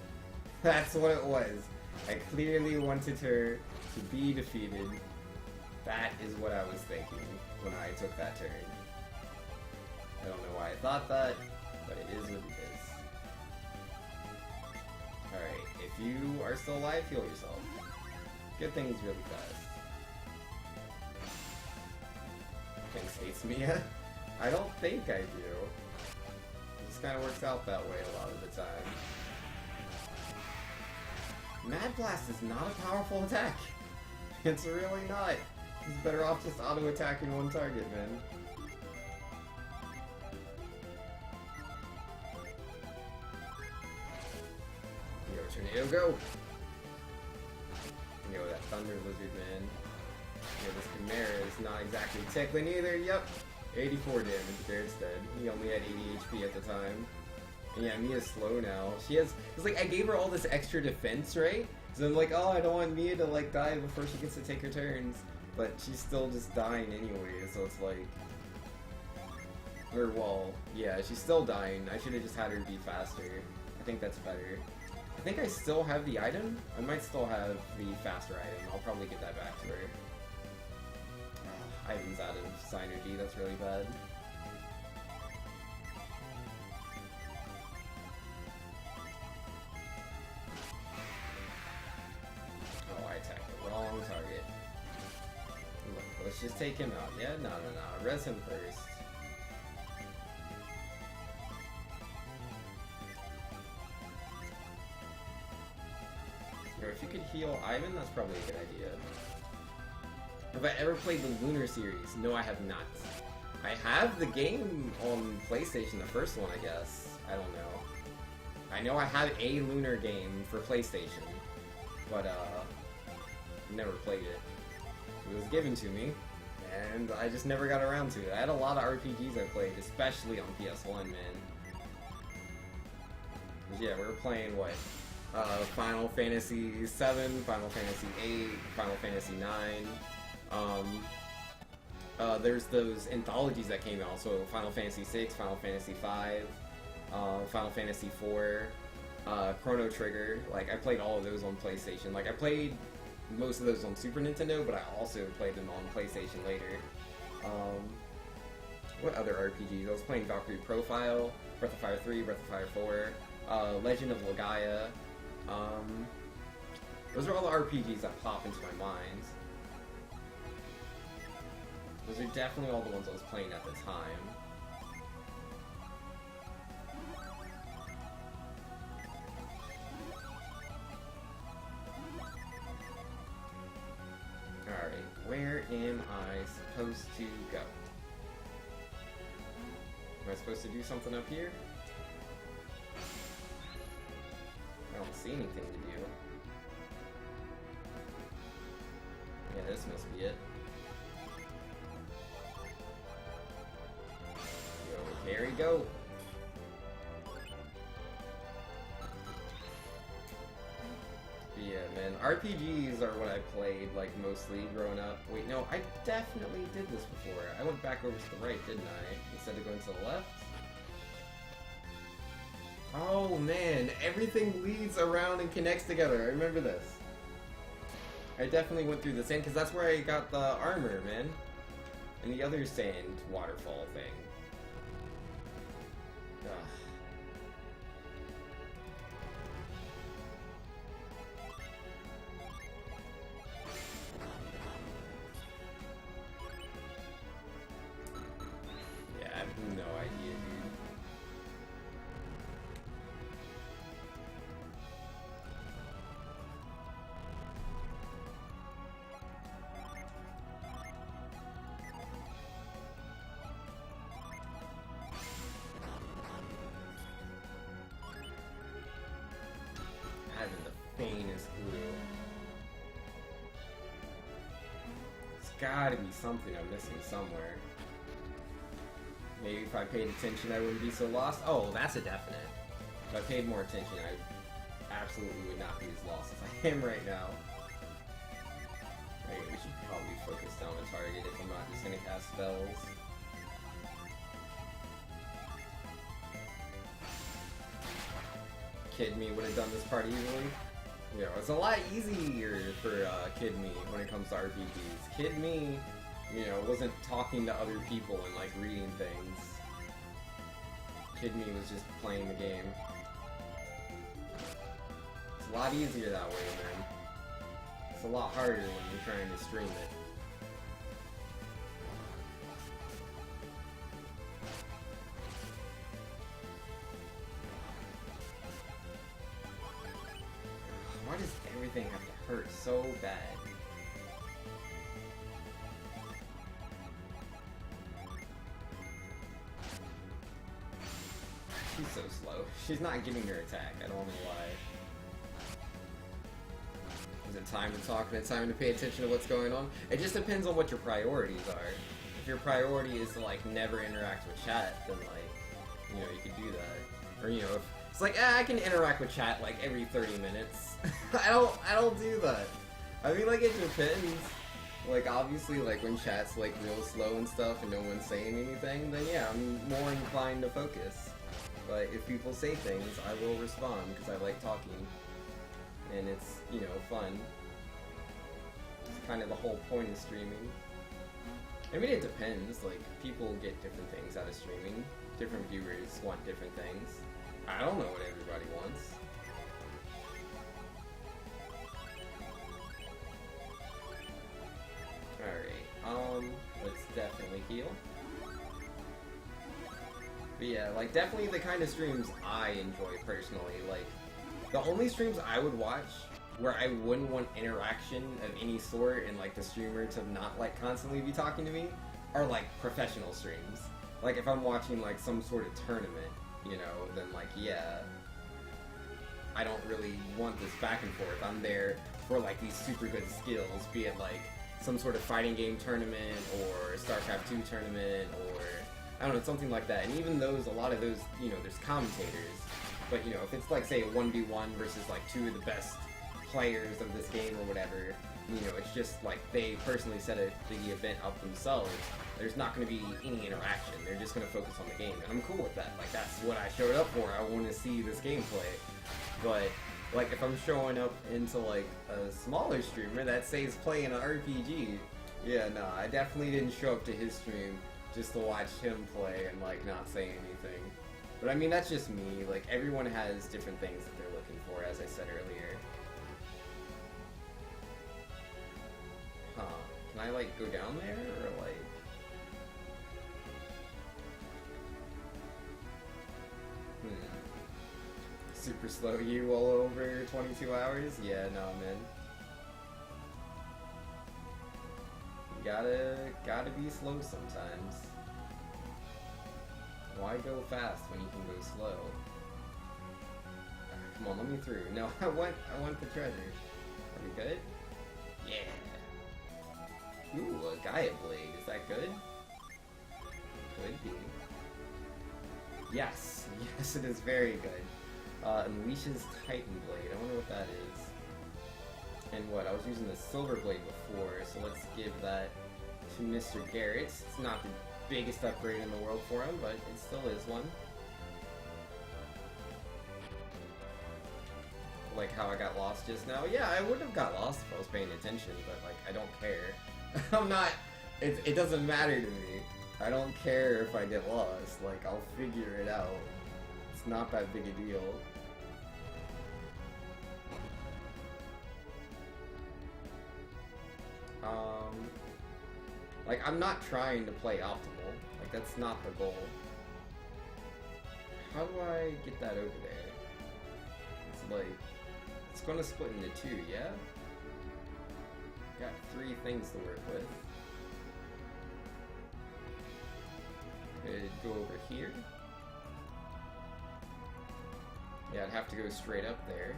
That's what it was. I clearly wanted her to be defeated. That is what I was thinking when I took that turn. I don't know why I thought that, but it is what it is. Alright, if you are still alive, heal yourself. Good thing he's really fast. Thanks, hates Mia. I don't think I do. It just kind of works out that way a lot of the time. Mad Blast is not a powerful attack. It's really not. He's better off just auto-attacking one target, man. Yo, Tornado, go! Yo, that Thunder Lizard, man. Yo, this Chimera is not exactly tickling either. Yep. 84 damage there instead. He only had 80 HP at the time. And yeah, Mia's slow now. She has... It's like, I gave her all this extra defense, right? So I'm like, oh, I don't want Mia to, like, die before she gets to take her turns. But she's still just dying anyway, so it's like... Or, well, yeah, she's still dying. I should have just had her be faster. I think that's better. I think I still have the item. I might still have the faster item. I'll probably get that back to her. Ivan's out of synergy, that's really bad. Oh, I attacked the wrong target. Look, let's just take him out. Yeah, no. Res him first. Or if you could heal Ivan, that's probably a good idea. Have I ever played the Lunar series? No, I have not. I have the game on PlayStation, the first one, I guess. I don't know. I know I have a Lunar game for PlayStation, but never played it. It was given to me, and I just never got around to it. I had a lot of RPGs I played, especially on PS1, man. But yeah, we were playing, what? Final Fantasy VII, Final Fantasy VIII, Final Fantasy IX. There's those anthologies that came out, so Final Fantasy VI, Final Fantasy V, Final Fantasy IV, Chrono Trigger. Like, I played all of those on PlayStation. Like, I played most of those on Super Nintendo, but I also played them on PlayStation later. What other RPGs? I was playing Valkyrie Profile, Breath of Fire 3, Breath of Fire 4, Legend of Legaia. Those are all the RPGs that pop into my mind. Those are definitely all the ones I was playing at the time. Alright, where am I supposed to go? Am I supposed to do something up here? I don't see anything to do. this must be it. Go, Gary, go! But yeah, man, RPGs are what I played, like, mostly growing up. Wait, no, I definitely did this before. I went back over to the right, didn't I? Instead of going to the left? Oh, man, everything leads around and connects together. I remember this. I definitely went through the sand, because that's where I got the armor, man. And the other sand waterfall thing. Ugh. Yeah, I have no idea, dude. Having the faintest clue. There's gotta be something I'm missing somewhere. Maybe if I paid attention I wouldn't be so lost. Oh, that's a definite. If I paid more attention I absolutely would not be as lost as I am right now. Right, we should probably focus down the target if I'm not just gonna cast spells. Kid Me would have done this part easily. You know, it's a lot easier for Kid Me when it comes to RPGs. Kid Me, you know, wasn't talking to other people and like reading things. Kid Me was just playing the game. It's a lot easier that way, man. It's a lot harder when you're trying to stream it. Why does everything have to hurt so bad? She's so slow. She's not getting her attack. I don't know why. Is it time to talk and it's time to pay attention to what's going on? It just depends on what your priorities are. If your priority is to like never interact with chat, then like, you know, you could do that. Or you know, if it's like, I can interact with chat like every 30 minutes. I don't do that. I mean, like, it depends. Like, obviously, like, when chat's, like, real slow and stuff and no one's saying anything, then yeah, I'm more inclined to focus. But if people say things, I will respond, because I like talking. And it's, you know, fun. It's kind of the whole point of streaming. I mean, it depends. Like, people get different things out of streaming. Different viewers want different things. I don't know what everybody wants. Alright, let's definitely heal. But yeah, like, definitely the kind of streams I enjoy personally. Like, the only streams I would watch where I wouldn't want interaction of any sort and, like, the streamer to not, like, constantly be talking to me are, like, professional streams. Like, if I'm watching, like, some sort of tournament, you know, then, like, yeah, I don't really want this back and forth. I'm there for, like, these super good skills, be it, like, some sort of fighting game tournament, or StarCraft 2 tournament, or, I don't know, something like that. And even those, a lot of those, you know, there's commentators. But, you know, if it's, like, say, a 1v1 versus, like, two of the best players of this game or whatever, you know, it's just, like, they personally set the event up themselves. There's not going to be any interaction. They're just going to focus on the game, and I'm cool with that. Like, that's what I showed up for. I want to see this gameplay. But, like, if I'm showing up into, like, a smaller streamer that says playing an RPG, yeah, no, I definitely didn't show up to his stream just to watch him play and, like, not say anything. But, I mean, that's just me. Like, everyone has different things that they're looking for, as I said earlier. Huh. Can I, like, go down there, or, like... Super slow you all over 22 hours? Yeah, no, man. You gotta be slow sometimes. Why go fast when you can go slow? Come on, let me through. No, I want the treasure. Are we good? Yeah. Ooh, a Gaia Blade. Is that good? Could be. Yes. Yes, it is very good. Unleashes Titan Blade. I wonder what that is. And what? I was using the Silver Blade before, so let's give that to Mr. Garrett. It's not the biggest upgrade in the world for him, but it still is one. Like how I got lost just now. Yeah, I would have got lost if I was paying attention, but like, I don't care. I'm not, it doesn't matter to me. I don't care if I get lost, like, I'll figure it out. It's not that big a deal. Like, I'm not trying to play optimal. Like, that's not the goal. How do I get that over there? It's like, it's gonna split into two, yeah? Got 3 things to work with. Could go over here. Yeah, I'd have to go straight up there.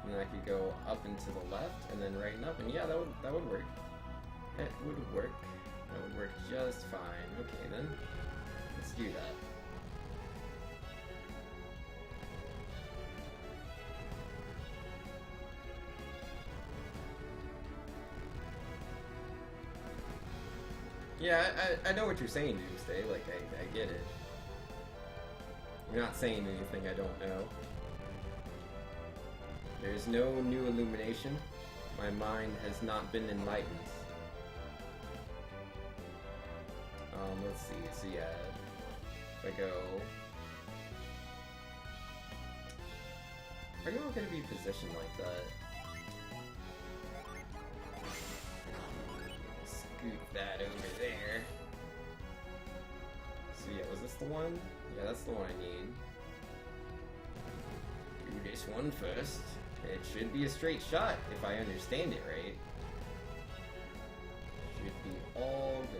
And then I could go up and to the left, and then right and up, and yeah, that would work. It would work. That would work just fine. Okay then, let's do that. Yeah, I know what you're saying, Doomsday. Like, I get it. You're not saying anything I don't know. There's no new illumination. My mind has not been enlightened. Let's see. So yeah, if I go... Are you all gonna be positioned like that? Scoot that over there. So yeah, was this the one? Yeah, that's the one I need. Do this one first. It should be a straight shot, if I understand it right. Should be all good.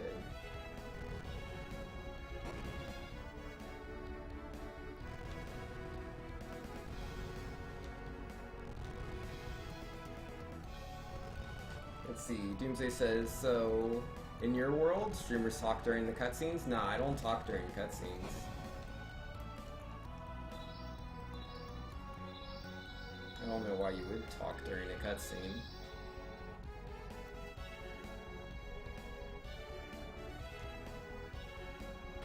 Let's see, Doomsday says, so, in your world, streamers talk during the cutscenes? Nah, I don't talk during cutscenes. I don't know why you would talk during a cutscene.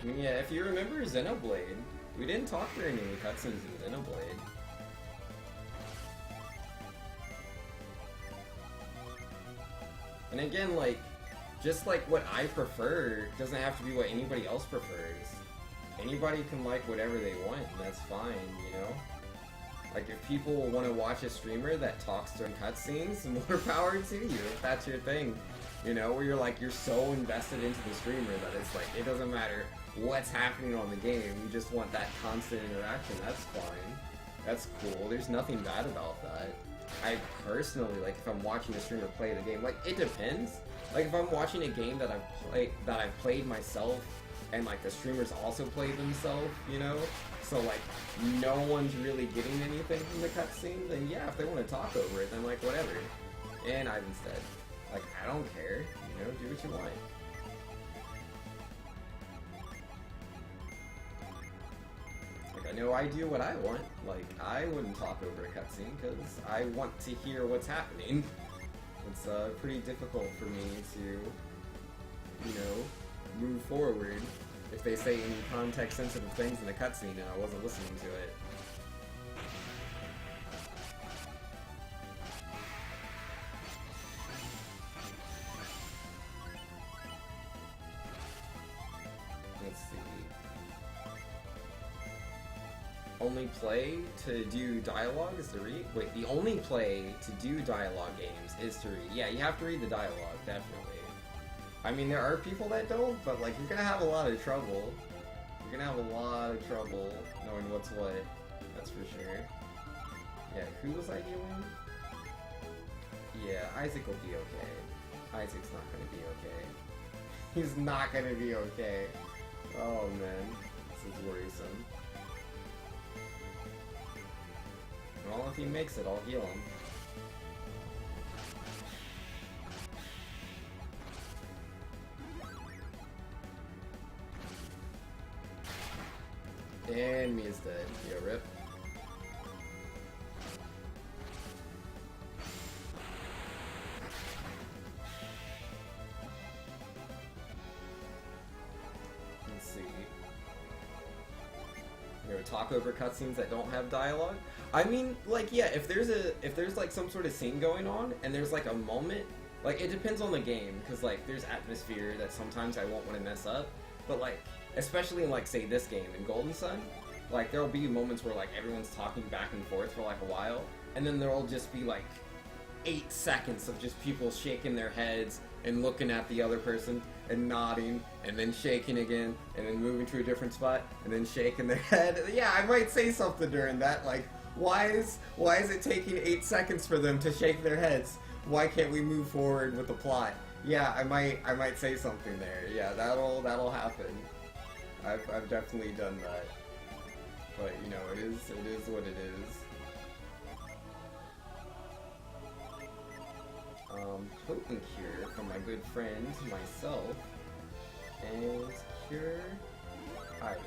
Yeah, if you remember Xenoblade, we didn't talk during any cutscenes in Xenoblade. And again, like, just like what I prefer doesn't have to be what anybody else prefers. Anybody can like whatever they want, and that's fine, you know? Like, if people want to watch a streamer that talks during cutscenes, more power to you, if that's your thing. You know, where you're like, you're so invested into the streamer that it's like, it doesn't matter what's happening on the game, you just want that constant interaction, that's fine. That's cool, there's nothing bad about that. I personally, like, if I'm watching a streamer play the game, like, it depends. Like, if I'm watching a game that I've played myself, and like the streamers also play themselves, you know? So like, no one's really getting anything from the cutscene, then yeah, if they want to talk over it, then like, whatever. And I've instead, like, I don't care, you know, do what you want. Like, I know I do what I want, like, I wouldn't talk over a cutscene, because I want to hear what's happening. It's pretty difficult for me to, you know, move forward if they say any context-sensitive things in the cutscene and I wasn't listening to it. Let's see. Only play to do dialogue is to read? Wait, the only play to do dialogue games is to read. Yeah, you have to read the dialogue, definitely. I mean, there are people that don't, but like, you're gonna have a lot of trouble. You're gonna have a lot of trouble knowing what's what. That's for sure. Yeah, who was I healing? Yeah, Isaac will be okay. Isaac's not gonna be okay. He's not gonna be okay. Oh man, this is worrisome. Well, if he makes it, I'll heal him. And Mia's dead. Yeah, rip. Let's see. Talk over cutscenes that don't have dialogue. I mean, like, yeah, if there's like some sort of scene going on and there's like a moment, like, it depends on the game, because like there's atmosphere that sometimes I won't want to mess up, but like, especially in like, say, this game in Golden Sun, like, there'll be moments where like everyone's talking back and forth for like a while, and then there'll just be like 8 seconds of just people shaking their heads and looking at the other person and nodding and then shaking again and then moving to a different spot and then shaking their head. Yeah, I might say something during that, like, why is it taking 8 seconds for them to shake their heads? Why can't we move forward with the plot? Yeah, I might say something there. Yeah, that'll happen. I've definitely done that. But you know, it is what it is. Potent Cure from my good friend, myself, and Cure Ivan.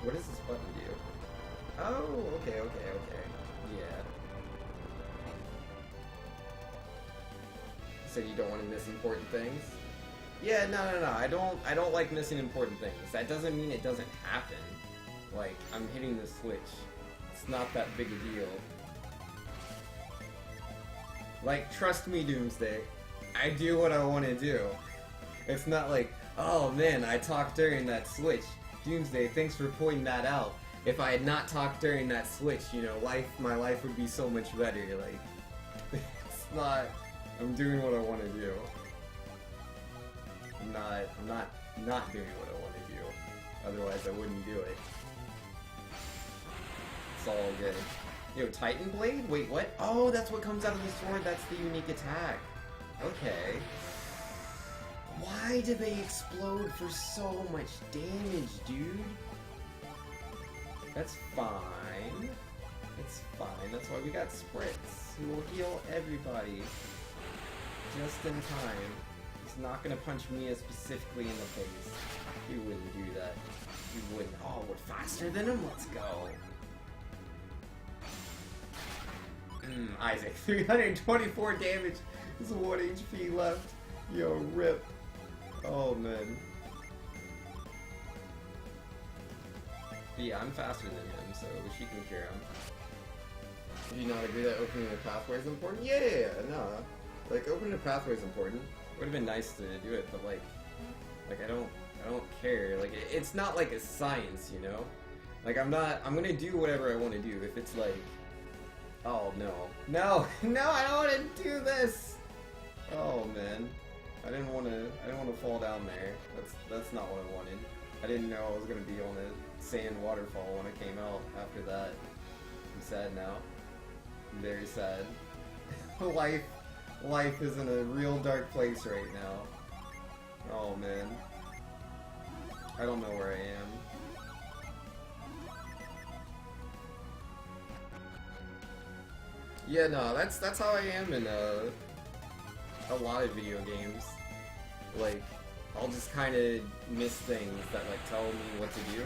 What does this button do? Oh, okay. Yeah. So you don't want to miss important things? Yeah, no. I don't like missing important things. That doesn't mean it doesn't happen. Like, I'm hitting the switch. It's not that big a deal. Like, trust me, Doomsday. I do what I want to do. It's not like, oh man, I talked during that switch. Doomsday, thanks for pointing that out. If I had not talked during that switch, you know, my life would be so much better. Like, it's not. I'm doing what I want to do. I'm not doing what I want to do. Otherwise, I wouldn't do it. It's all good. Yo, Titan Blade? Wait, what? Oh, that's what comes out of the sword. That's the unique attack. Okay. Why do they explode for so much damage, dude? That's fine. It's fine. That's why we got Spritz, who will heal everybody just in time. He's not gonna punch Mia specifically in the face. He wouldn't do that. He wouldn't. Oh, we're faster than him? Let's go. Isaac, 324 damage. There's 1 HP left. Yo, rip. Oh, man. But yeah, I'm faster than him, so she can cure him. Do you not agree that opening a pathway is important? Yeah, no. Like, opening a pathway is important. Would have been nice to do it, but like I don't care. Like, it's not like a science, you know? Like, I'm gonna do whatever I want to do. If it's like, oh no, I don't want to do this. Oh man, I didn't want to fall down there. That's not what I wanted. I didn't know I was gonna be on a sand waterfall when I came out. After that, I'm sad now. I'm very sad. Life is in a real dark place right now. Oh man, I don't know where I am. Yeah, no, that's how I am in a lot of video games. Like, I'll just kind of miss things that like tell me what to do,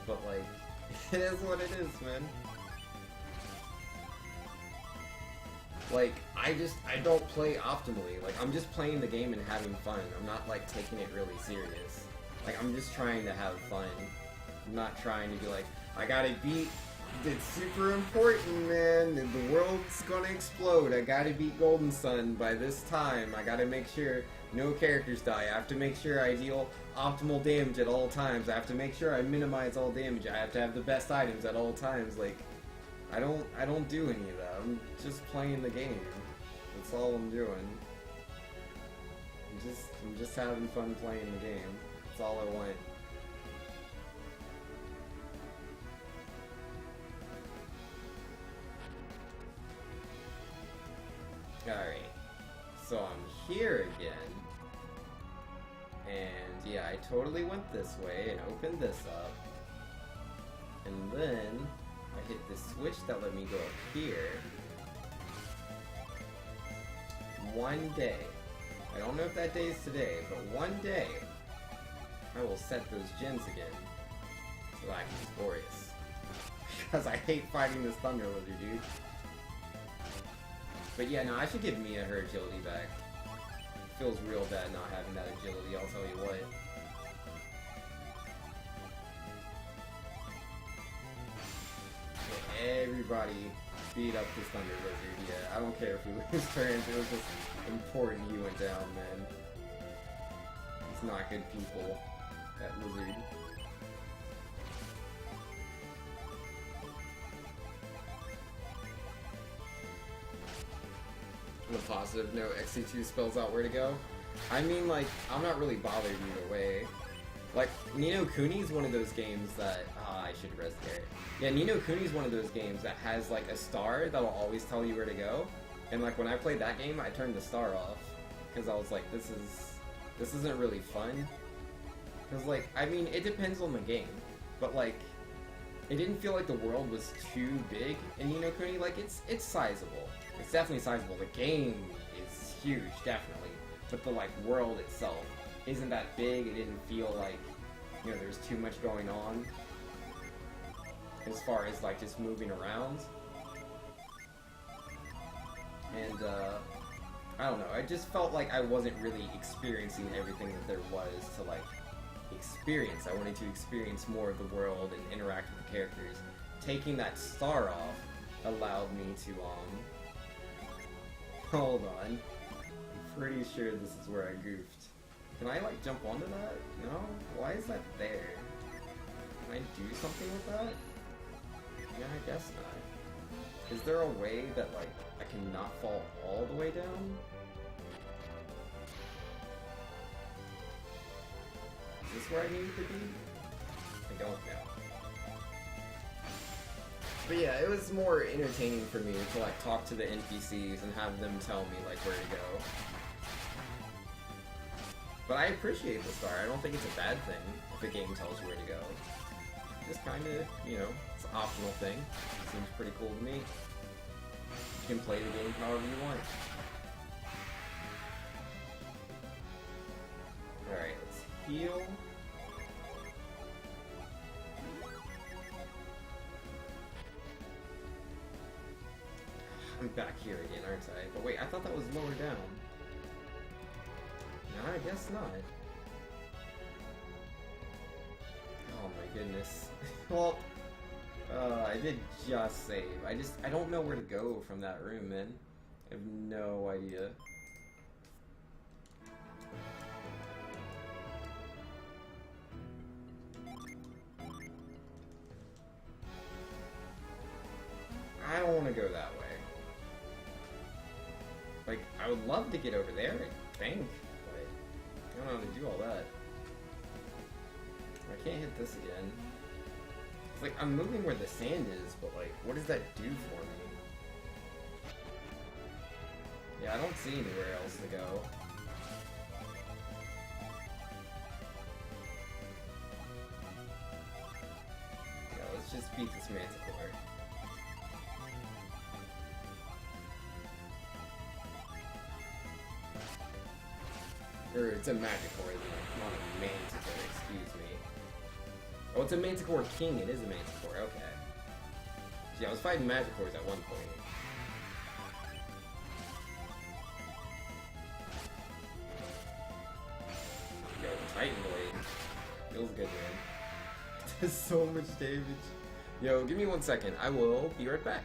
but like, it is what it is, man. Like, I don't play optimally. Like, I'm just playing the game and having fun. I'm not like taking it really serious. Like, I'm just trying to have fun. I'm not trying to be like, I gotta beat. It's super important, man. The world's gonna explode. I gotta beat Golden Sun by this time. I gotta make sure no characters die. I have to make sure I deal optimal damage at all times. I have to make sure I minimize all damage. I have to have the best items at all times. Like, I don't do any of that. I'm just playing the game. That's all I'm doing. I'm just having fun playing the game. That's all I want. Alright, so I'm here again, and yeah, I totally went this way and opened this up, and then I hit the switch that let me go up here. One day, I don't know if that day is today, but one day, I will set those gems again so that I can be glorious. Because I hate fighting this Thunder Lizard, dude. But yeah, no, I should give Mia her agility back. Feels real bad not having that agility, I'll tell you what. Okay, everybody beat up this Thunder Lizard, yeah. I don't care if we lose turns, it was just important he went down, man. He's not good people, that lizard. The positive note, XC2 spells out where to go. I mean, like, I'm not really bothered either way. Like, Ni no Kuni's one of those games that... I should rest there. Yeah, Ni no Kuni's one of those games that has, like, a star that'll always tell you where to go. And, like, when I played that game, I turned the star off. Because I was like, this isn't really fun. Because, like, I mean, it depends on the game. But, like, it didn't feel like the world was too big in Ni no Kuni. Like, it's sizable. It's definitely sizable. The game is huge, definitely. But the, like, world itself isn't that big. It didn't feel like, you know, there's too much going on. As far as, like, just moving around. And, I don't know. I just felt like I wasn't really experiencing everything that there was to, like, experience. I wanted to experience more of the world and interact with the characters. Taking that star off allowed me to, hold on. I'm pretty sure this is where I goofed. Can I, like, jump onto that? No? Why is that there? Can I do something with that? Yeah, I guess not. Is there a way that, like, I can not fall all the way down? Is this where I need to be? I don't know. But yeah, it was more entertaining for me to, like, talk to the NPCs and have them tell me, like, where to go. But I appreciate the star. I don't think it's a bad thing if a game tells you where to go. Just kind of, you know, it's an optional thing. Seems pretty cool to me. You can play the game however you want. Alright, let's heal. I'm back here again, aren't I? But wait, I thought that was lower down. No, I guess not. Oh my goodness. Well, I did just save. I don't know where to go from that room, man. I have no idea. I don't want to go that way. Like, I would love to get over there, I think, but I don't know how to do all that. I can't hit this again. It's like, I'm moving where the sand is, but like, what does that do for me? Yeah, I don't see anywhere else to go. Yeah, let's just beat this Manticore. Or it's a Magicore, isn't it? Not a Manticore, excuse me. Oh, it's a Manticore King, it is a Manticore, okay. Yeah, I was fighting Magicores at one point. Yo, Titan Blade. Feels good, man. Does so much damage. Yo, give me 1 second. I will be right back.